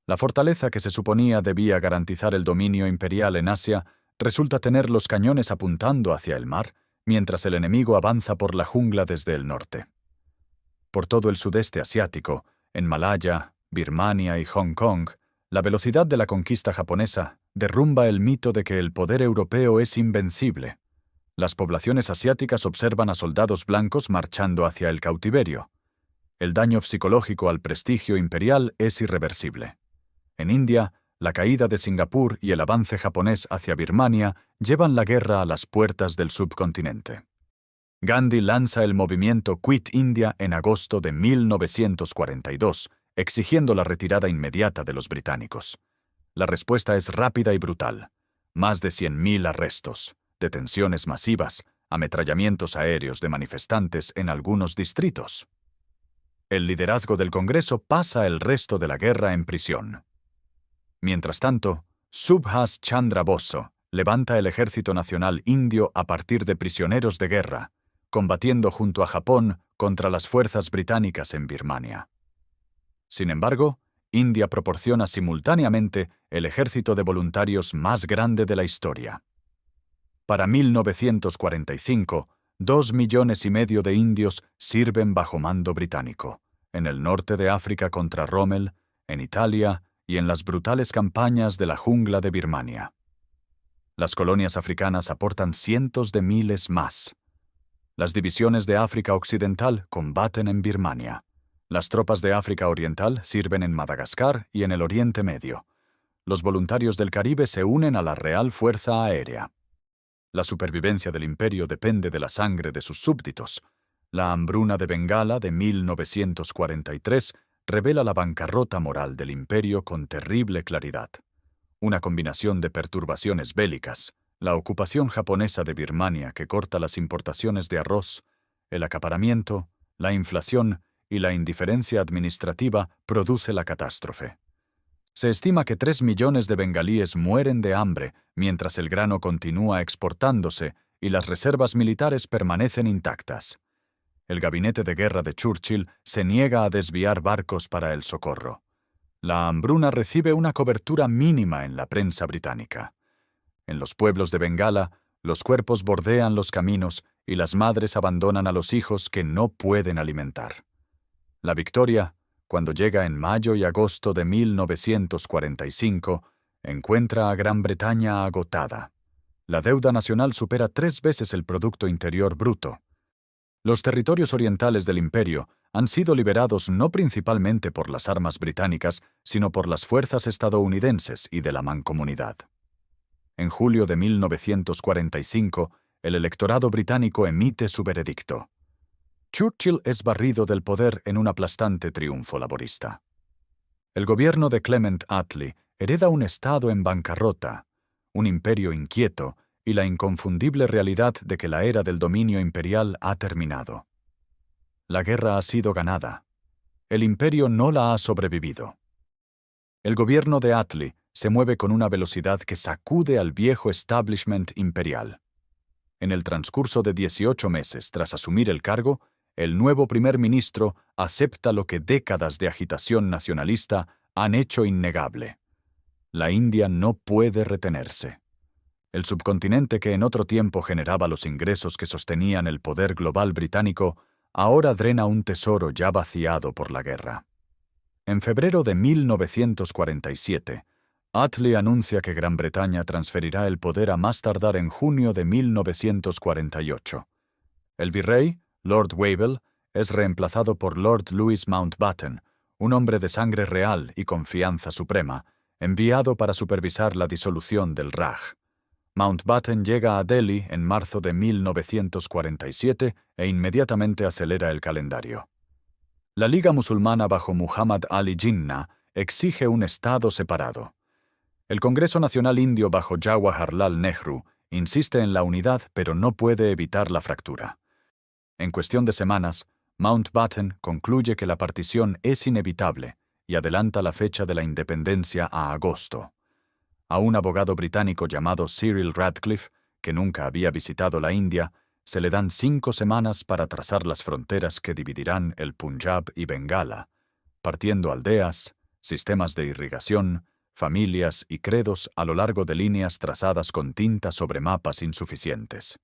La fortaleza que se suponía debía garantizar el dominio imperial en Asia resulta tener los cañones apuntando hacia el mar, mientras el enemigo avanza por la jungla desde el norte. Por todo el sudeste asiático, en Malaya, Birmania y Hong Kong, la velocidad de la conquista japonesa derrumba el mito de que el poder europeo es invencible. Las poblaciones asiáticas observan a soldados blancos marchando hacia el cautiverio. El daño psicológico al prestigio imperial es irreversible. En India, la caída de Singapur y el avance japonés hacia Birmania llevan la guerra a las puertas del subcontinente. Gandhi lanza el movimiento Quit India en agosto de 1942, exigiendo la retirada inmediata de los británicos. La respuesta es rápida y brutal. Más de 100.000 arrestos, detenciones masivas, ametrallamientos aéreos de manifestantes en algunos distritos. El liderazgo del Congreso pasa el resto de la guerra en prisión. Mientras tanto, Subhas Chandra Bose levanta el Ejército Nacional Indio a partir de prisioneros de guerra, combatiendo junto a Japón contra las fuerzas británicas en Birmania. Sin embargo, India proporciona simultáneamente el ejército de voluntarios más grande de la historia. Para 1945, 2,5 millones de indios sirven bajo mando británico, en el norte de África contra Rommel, en Italia y en las brutales campañas de la jungla de Birmania. Las colonias africanas aportan cientos de miles más. Las divisiones de África Occidental combaten en Birmania. Las tropas de África Oriental sirven en Madagascar y en el Oriente Medio. Los voluntarios del Caribe se unen a la Real Fuerza Aérea. La supervivencia del imperio depende de la sangre de sus súbditos. La hambruna de Bengala de 1943 revela la bancarrota moral del imperio con terrible claridad. Una combinación de perturbaciones bélicas, la ocupación japonesa de Birmania que corta las importaciones de arroz, el acaparamiento, la inflación y la indiferencia administrativa produce la catástrofe. Se estima que 3 millones de bengalíes mueren de hambre mientras el grano continúa exportándose y las reservas militares permanecen intactas. El gabinete de guerra de Churchill se niega a desviar barcos para el socorro. La hambruna recibe una cobertura mínima en la prensa británica. En los pueblos de Bengala, los cuerpos bordean los caminos y las madres abandonan a los hijos que no pueden alimentar. La victoria, cuando llega en mayo y agosto de 1945, encuentra a Gran Bretaña agotada. La deuda nacional supera 3 veces el Producto Interior Bruto. Los territorios orientales del imperio han sido liberados no principalmente por las armas británicas, sino por las fuerzas estadounidenses y de la Mancomunidad. En julio de 1945, el electorado británico emite su veredicto. Churchill es barrido del poder en un aplastante triunfo laborista. El gobierno de Clement Attlee hereda un estado en bancarrota, un imperio inquieto y la inconfundible realidad de que la era del dominio imperial ha terminado. La guerra ha sido ganada. El imperio no la ha sobrevivido. El gobierno de Attlee se mueve con una velocidad que sacude al viejo establishment imperial. En el transcurso de 18 meses tras asumir el cargo, el nuevo primer ministro acepta lo que décadas de agitación nacionalista han hecho innegable. La India no puede retenerse. El subcontinente que en otro tiempo generaba los ingresos que sostenían el poder global británico, ahora drena un tesoro ya vaciado por la guerra. En febrero de 1947, Attlee anuncia que Gran Bretaña transferirá el poder a más tardar en junio de 1948. El virrey, Lord Wavell, es reemplazado por Lord Louis Mountbatten, un hombre de sangre real y confianza suprema, enviado para supervisar la disolución del Raj. Mountbatten llega a Delhi en marzo de 1947 e inmediatamente acelera el calendario. La Liga Musulmana bajo Muhammad Ali Jinnah exige un estado separado. El Congreso Nacional Indio bajo Jawaharlal Nehru insiste en la unidad pero no puede evitar la fractura. En cuestión de semanas, Mountbatten concluye que la partición es inevitable y adelanta la fecha de la independencia a agosto. A un abogado británico llamado Cyril Radcliffe, que nunca había visitado la India, se le dan 5 semanas para trazar las fronteras que dividirán el Punjab y Bengala, partiendo aldeas, sistemas de irrigación, familias y credos a lo largo de líneas trazadas con tinta sobre mapas insuficientes.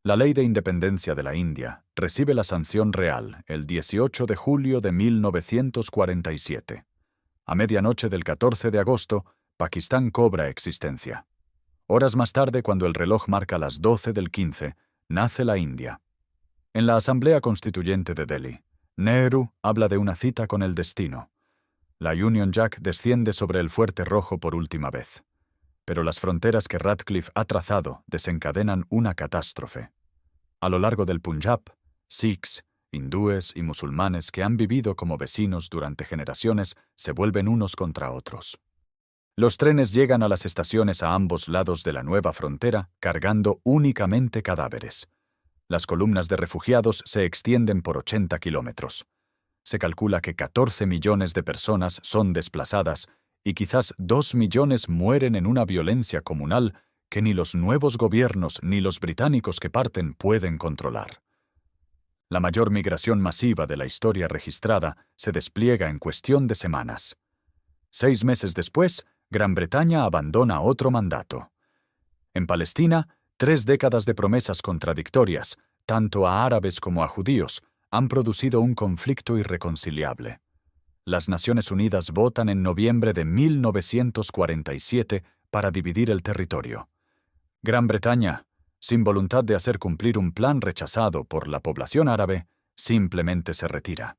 La Ley de Independencia de la India recibe la sanción real el 18 de julio de 1947. A medianoche del 14 de agosto, Pakistán cobra existencia. Horas más tarde, cuando el reloj marca las 12 del 15, nace la India. En la Asamblea Constituyente de Delhi, Nehru habla de una cita con el destino. La Union Jack desciende sobre el Fuerte Rojo por última vez. Pero las fronteras que Radcliffe ha trazado desencadenan una catástrofe. A lo largo del Punjab, sikhs, hindúes y musulmanes que han vivido como vecinos durante generaciones se vuelven unos contra otros. Los trenes llegan a las estaciones a ambos lados de la nueva frontera cargando únicamente cadáveres. Las columnas de refugiados se extienden por 80 kilómetros. Se calcula que 14 millones de personas son desplazadas y quizás 2 millones mueren en una violencia comunal que ni los nuevos gobiernos ni los británicos que parten pueden controlar. La mayor migración masiva de la historia registrada se despliega en cuestión de semanas. 6 meses después, Gran Bretaña abandona otro mandato. En Palestina, 3 décadas de promesas contradictorias, tanto a árabes como a judíos, han producido un conflicto irreconciliable. Las Naciones Unidas votan en noviembre de 1947 para dividir el territorio. Gran Bretaña, sin voluntad de hacer cumplir un plan rechazado por la población árabe, simplemente se retira.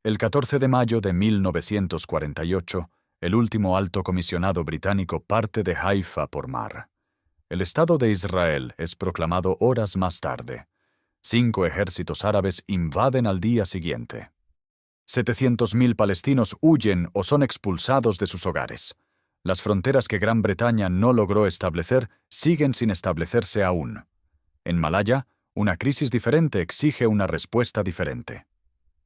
El 14 de mayo de 1948, el último alto comisionado británico parte de Haifa por mar. El Estado de Israel es proclamado horas más tarde. 5 ejércitos árabes invaden al día siguiente. 700.000 palestinos huyen o son expulsados de sus hogares. Las fronteras que Gran Bretaña no logró establecer siguen sin establecerse aún. En Malaya, una crisis diferente exige una respuesta diferente.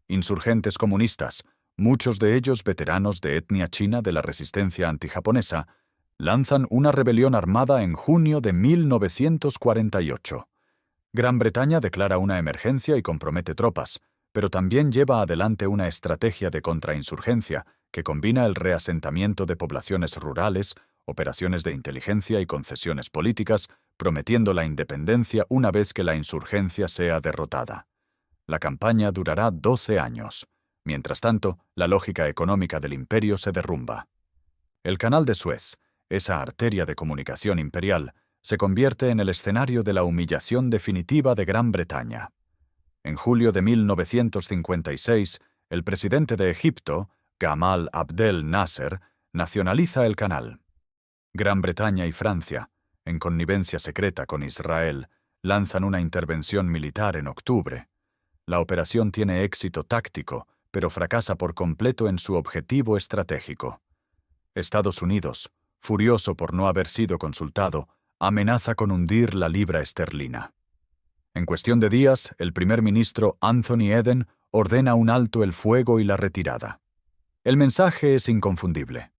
Insurgentes comunistas, muchos de ellos veteranos de etnia china de la resistencia antijaponesa, lanzan una rebelión armada en junio de 1948. Gran Bretaña declara una emergencia y compromete tropas, pero también lleva adelante una estrategia de contrainsurgencia que combina el reasentamiento de poblaciones rurales, operaciones de inteligencia y concesiones políticas, prometiendo la independencia una vez que la insurgencia sea derrotada. La campaña durará 12 años. Mientras tanto, la lógica económica del imperio se derrumba. El Canal de Suez, esa arteria de comunicación imperial, se convierte en el escenario de la humillación definitiva de Gran Bretaña. En julio de 1956, el presidente de Egipto, Gamal Abdel Nasser, nacionaliza el canal. Gran Bretaña y Francia, en connivencia secreta con Israel, lanzan una intervención militar en octubre. La operación tiene éxito táctico, pero fracasa por completo en su objetivo estratégico. Estados Unidos, furioso por no haber sido consultado, amenaza con hundir la libra esterlina. En cuestión de días, el primer ministro Anthony Eden ordena un alto el fuego y la retirada. El mensaje es inconfundible.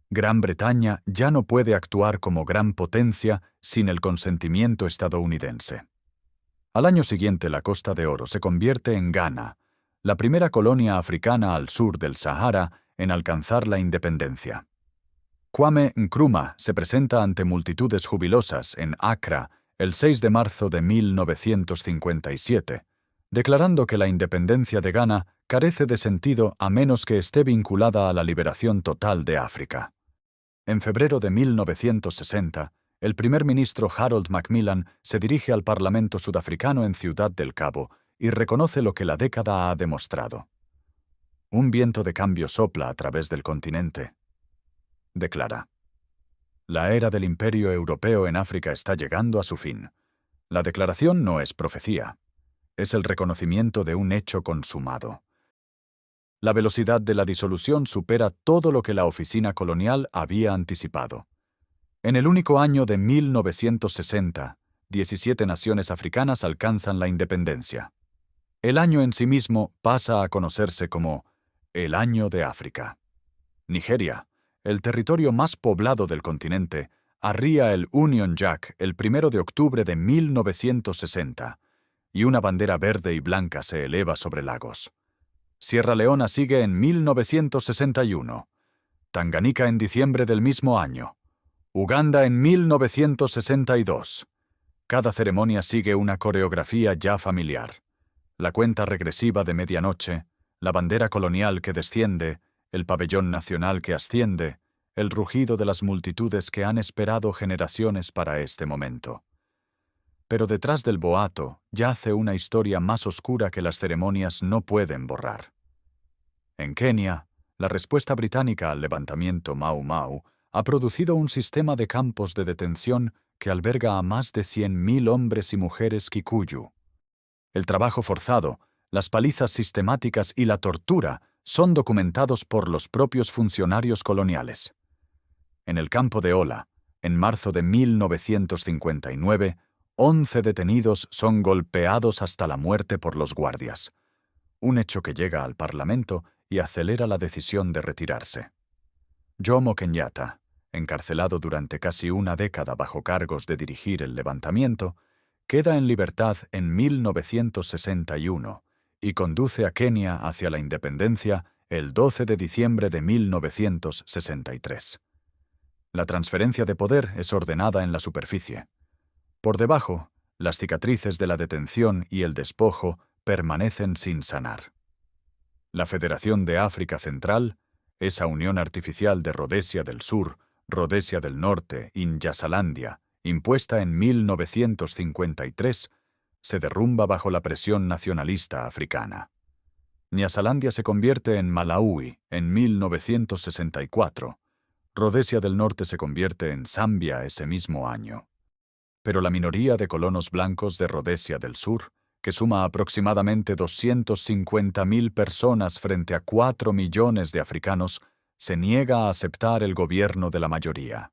Gran Bretaña ya no puede actuar como gran potencia sin el consentimiento estadounidense. Al año siguiente, la Costa de Oro se convierte en Ghana, la primera colonia africana al sur del Sahara en alcanzar la independencia. Kwame Nkrumah se presenta ante multitudes jubilosas en Accra el 6 de marzo de 1957, declarando que la independencia de Ghana carece de sentido a menos que esté vinculada a la liberación total de África. En febrero de 1960, el primer ministro Harold Macmillan se dirige al Parlamento sudafricano en Ciudad del Cabo y reconoce lo que la década ha demostrado. Un viento de cambio sopla a través del continente. Declara: la era del imperio europeo en África está llegando a su fin. La declaración no es profecía. Es el reconocimiento de un hecho consumado. La velocidad de la disolución supera todo lo que la oficina colonial había anticipado. En el único año de 1960, 17 naciones africanas alcanzan la independencia. El año en sí mismo pasa a conocerse como el Año de África. Nigeria, el territorio más poblado del continente, arría el Union Jack el 1 de octubre de 1960, y una bandera verde y blanca se eleva sobre Lagos. Sierra Leona sigue en 1961, Tanganica en diciembre del mismo año, Uganda en 1962. Cada ceremonia sigue una coreografía ya familiar. La cuenta regresiva de medianoche, la bandera colonial que desciende, el pabellón nacional que asciende, el rugido de las multitudes que han esperado generaciones para este momento. Pero detrás del boato yace una historia más oscura que las ceremonias no pueden borrar. En Kenia, la respuesta británica al levantamiento Mau Mau ha producido un sistema de campos de detención que alberga a más de 100.000 hombres y mujeres Kikuyu. El trabajo forzado, las palizas sistemáticas y la tortura son documentados por los propios funcionarios coloniales. En el campo de Ola, en marzo de 1959, 11 detenidos son golpeados hasta la muerte por los guardias, un hecho que llega al Parlamento y acelera la decisión de retirarse. Jomo Kenyatta, encarcelado durante casi una década bajo cargos de dirigir el levantamiento, queda en libertad en 1961 y conduce a Kenia hacia la independencia el 12 de diciembre de 1963. La transferencia de poder es ordenada en la superficie. Por debajo, las cicatrices de la detención y el despojo permanecen sin sanar. La Federación de África Central, esa unión artificial de Rodesia del Sur, Rodesia del Norte y Nyasalandia, impuesta en 1953, se derrumba bajo la presión nacionalista africana. Nyasalandia se convierte en Malawi en 1964. Rodesia del Norte se convierte en Zambia ese mismo año. Pero la minoría de colonos blancos de Rodesia del Sur, que suma aproximadamente 250.000 personas frente a 4 millones de africanos, se niega a aceptar el gobierno de la mayoría.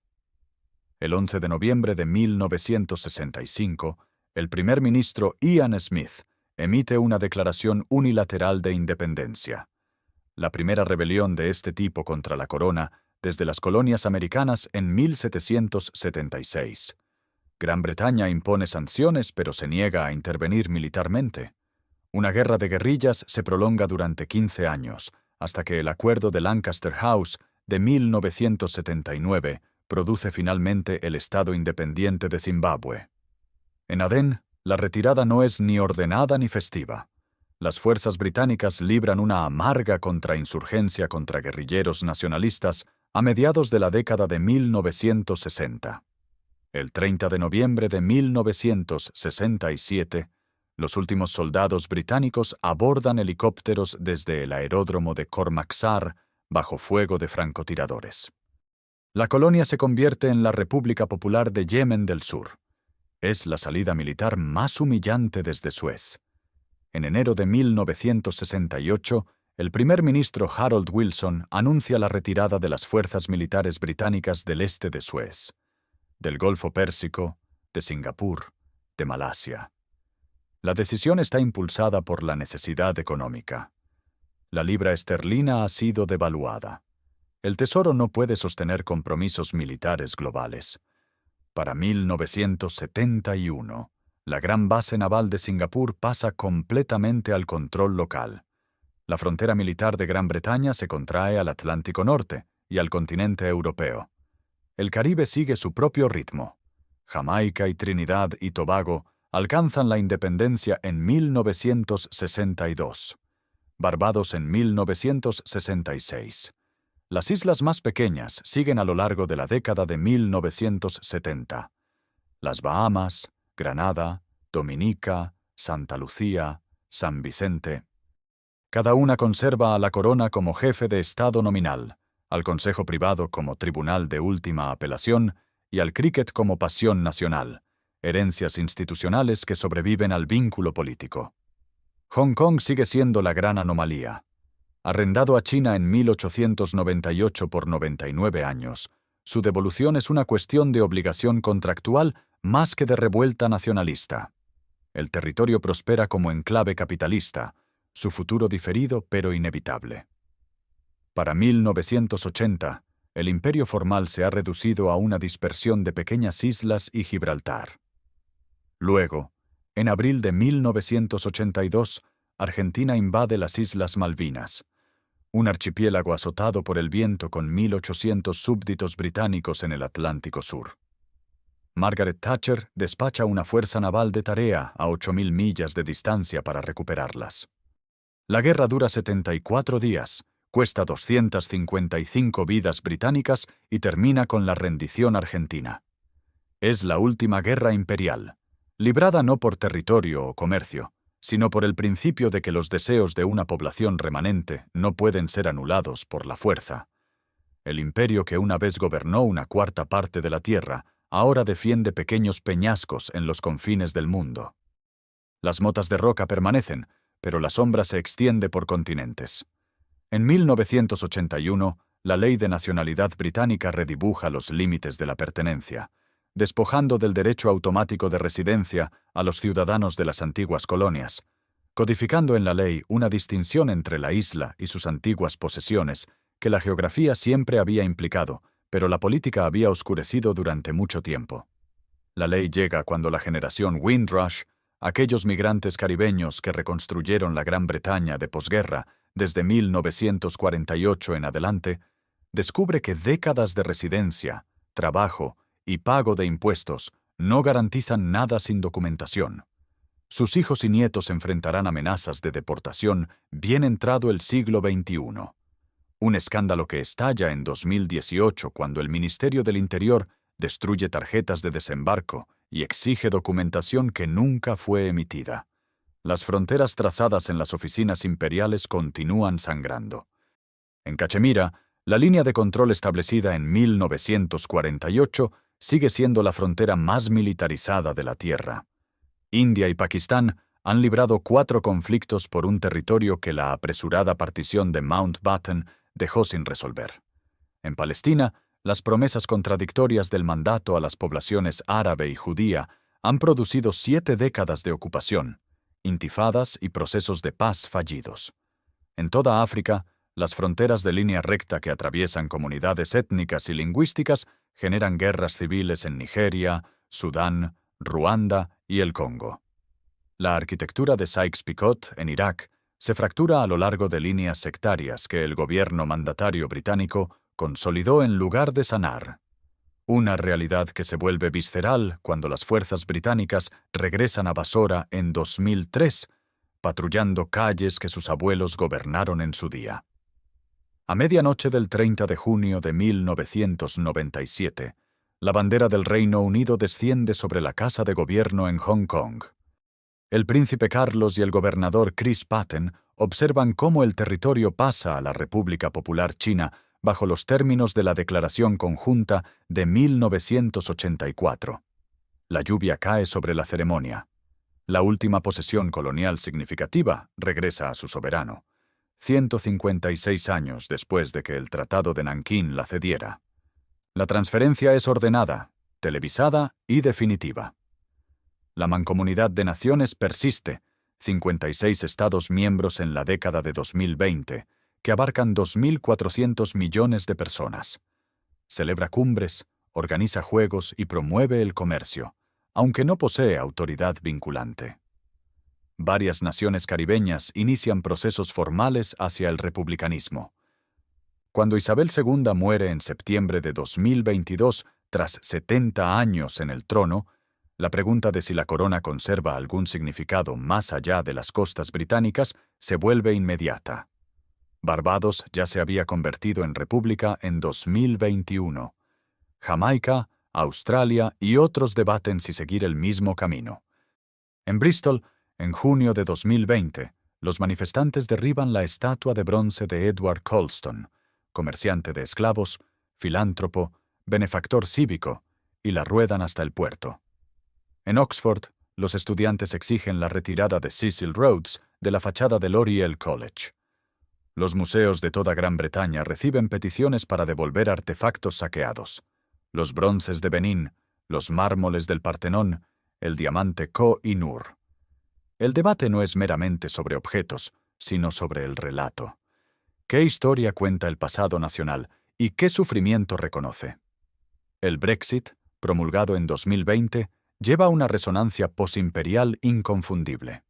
El 11 de noviembre de 1965, el primer ministro Ian Smith emite una declaración unilateral de independencia. La primera rebelión de este tipo contra la corona desde las colonias americanas en 1776. Gran Bretaña impone sanciones pero se niega a intervenir militarmente. Una guerra de guerrillas se prolonga durante 15 años, hasta que el Acuerdo de Lancaster House de 1979 produce finalmente el Estado independiente de Zimbabue. En Adén, la retirada no es ni ordenada ni festiva. Las fuerzas británicas libran una amarga contrainsurgencia contra guerrilleros nacionalistas a mediados de la década de 1960. El 30 de noviembre de 1967, los últimos soldados británicos abordan helicópteros desde el aeródromo de Cormacsar bajo fuego de francotiradores. La colonia se convierte en la República Popular de Yemen del Sur. Es la salida militar más humillante desde Suez. En enero de 1968, el primer ministro Harold Wilson anuncia la retirada de las fuerzas militares británicas del este de Suez, del Golfo Pérsico, de Singapur, de Malasia. La decisión está impulsada por la necesidad económica. La libra esterlina ha sido devaluada. El Tesoro no puede sostener compromisos militares globales. Para 1971, la gran base naval de Singapur pasa completamente al control local. La frontera militar de Gran Bretaña se contrae al Atlántico Norte y al continente europeo. El Caribe sigue su propio ritmo. Jamaica y Trinidad y Tobago alcanzan la independencia en 1962. Barbados en 1966. Las islas más pequeñas siguen a lo largo de la década de 1970. Las Bahamas, Granada, Dominica, Santa Lucía, San Vicente. Cada una conserva a la corona como jefe de Estado nominal, al Consejo Privado como tribunal de última apelación y al cricket como pasión nacional, herencias institucionales que sobreviven al vínculo político. Hong Kong sigue siendo la gran anomalía. Arrendado a China en 1898 por 99 años, Su devolución es una cuestión de obligación contractual más que de revuelta nacionalista. El territorio prospera como enclave capitalista, su futuro diferido pero inevitable. Para 1980, el imperio formal se ha reducido a una dispersión de pequeñas islas y Gibraltar. Luego, en abril de 1982, Argentina invade las Islas Malvinas, un archipiélago azotado por el viento con 1.800 súbditos británicos en el Atlántico Sur. Margaret Thatcher despacha una fuerza naval de tarea a 8.000 millas de distancia para recuperarlas. La guerra dura 74 días, cuesta 255 vidas británicas y termina con la rendición argentina. Es la última guerra imperial, librada no por territorio o comercio, sino por el principio de que los deseos de una población remanente no pueden ser anulados por la fuerza. El imperio que una vez gobernó una cuarta parte de la tierra, ahora defiende pequeños peñascos en los confines del mundo. Las motas de roca permanecen, pero la sombra se extiende por continentes. En 1981, la Ley de Nacionalidad Británica redibuja los límites de la pertenencia, despojando del derecho automático de residencia a los ciudadanos de las antiguas colonias, codificando en la ley una distinción entre la isla y sus antiguas posesiones que la geografía siempre había implicado, pero la política había oscurecido durante mucho tiempo. La ley llega cuando la generación Windrush, aquellos migrantes caribeños que reconstruyeron la Gran Bretaña de posguerra desde 1948 en adelante, descubre que décadas de residencia, trabajo y pago de impuestos no garantizan nada sin documentación. Sus hijos y nietos enfrentarán amenazas de deportación bien entrado el siglo XXI. Un escándalo que estalla en 2018 cuando el Ministerio del Interior destruye tarjetas de desembarco y exige documentación que nunca fue emitida. Las fronteras trazadas en las oficinas imperiales continúan sangrando. En Cachemira, la línea de control establecida en 1948 sigue siendo la frontera más militarizada de la Tierra. India y Pakistán han librado 4 conflictos por un territorio que la apresurada partición de Mountbatten dejó sin resolver. En Palestina, las promesas contradictorias del mandato a las poblaciones árabe y judía han producido 7 décadas de ocupación, intifadas y procesos de paz fallidos. En toda África, las fronteras de línea recta que atraviesan comunidades étnicas y lingüísticas generan guerras civiles en Nigeria, Sudán, Ruanda y el Congo. La arquitectura de Sykes-Picot en Irak se fractura a lo largo de líneas sectarias que el gobierno mandatario británico consolidó en lugar de sanar. Una realidad que se vuelve visceral cuando las fuerzas británicas regresan a Basora en 2003, patrullando calles que sus abuelos gobernaron en su día. A medianoche del 30 de junio de 1997, la bandera del Reino Unido desciende sobre la Casa de Gobierno en Hong Kong. El príncipe Carlos y el gobernador Chris Patten observan cómo el territorio pasa a la República Popular China bajo los términos de la Declaración Conjunta de 1984. La lluvia cae sobre la ceremonia. La última posesión colonial significativa regresa a su soberano, 156 años después de que el Tratado de Nankín la cediera. La transferencia es ordenada, televisada y definitiva. La Mancomunidad de Naciones persiste, 56 Estados miembros en la década de 2020, que abarcan 2.400 millones de personas. Celebra cumbres, organiza juegos y promueve el comercio, aunque no posee autoridad vinculante. Varias naciones caribeñas inician procesos formales hacia el republicanismo. Cuando Isabel II muere en septiembre de 2022, tras 70 años en el trono, la pregunta de si la corona conserva algún significado más allá de las costas británicas se vuelve inmediata. Barbados ya se había convertido en república en 2021. Jamaica, Australia y otros debaten si seguir el mismo camino. En Bristol, en junio de 2020, los manifestantes derriban la estatua de bronce de Edward Colston, comerciante de esclavos, filántropo, benefactor cívico, y la ruedan hasta el puerto. En Oxford, los estudiantes exigen la retirada de Cecil Rhodes de la fachada del Oriel College. Los museos de toda Gran Bretaña reciben peticiones para devolver artefactos saqueados. los bronces de Benín, los mármoles del Partenón, el diamante Koh-i-Noor. El debate no es meramente sobre objetos, sino sobre el relato. ¿Qué historia cuenta el pasado nacional y qué sufrimiento reconoce? El Brexit, promulgado en 2020, lleva una resonancia posimperial inconfundible.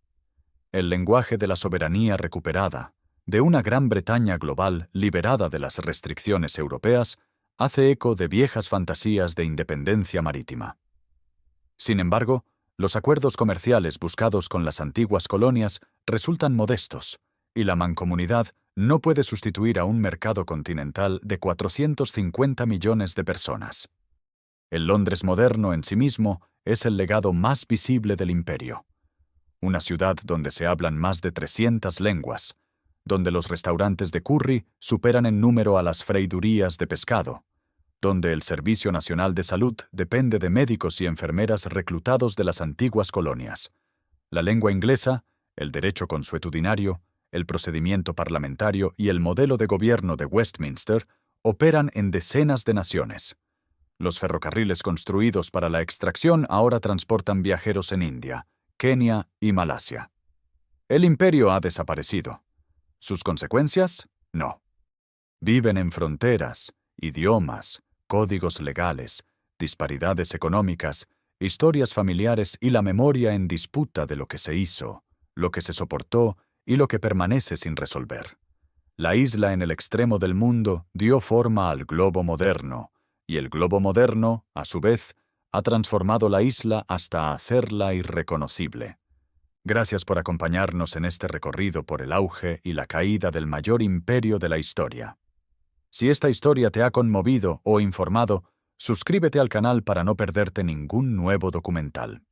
El lenguaje de la soberanía recuperada, de una Gran Bretaña global liberada de las restricciones europeas, hace eco de viejas fantasías de independencia marítima. Sin embargo, los acuerdos comerciales buscados con las antiguas colonias resultan modestos, y la mancomunidad no puede sustituir a un mercado continental de 450 millones de personas. El Londres moderno en sí mismo es el legado más visible del imperio. Una ciudad donde se hablan más de 300 lenguas, donde los restaurantes de curry superan en número a las freidurías de pescado, donde el Servicio Nacional de Salud depende de médicos y enfermeras reclutados de las antiguas colonias. La lengua inglesa, el derecho consuetudinario, el procedimiento parlamentario y el modelo de gobierno de Westminster operan en decenas de naciones. Los ferrocarriles construidos para la extracción ahora transportan viajeros en India, Kenia y Malasia. El imperio ha desaparecido. ¿Sus consecuencias? No. Viven en fronteras, idiomas, códigos legales, disparidades económicas, historias familiares y la memoria en disputa de lo que se hizo, lo que se soportó y lo que permanece sin resolver. La isla en el extremo del mundo dio forma al globo moderno, y el globo moderno, a su vez, ha transformado la isla hasta hacerla irreconocible. Gracias por acompañarnos en este recorrido por el auge y la caída del mayor imperio de la historia. Si esta historia te ha conmovido o informado, suscríbete al canal para no perderte ningún nuevo documental.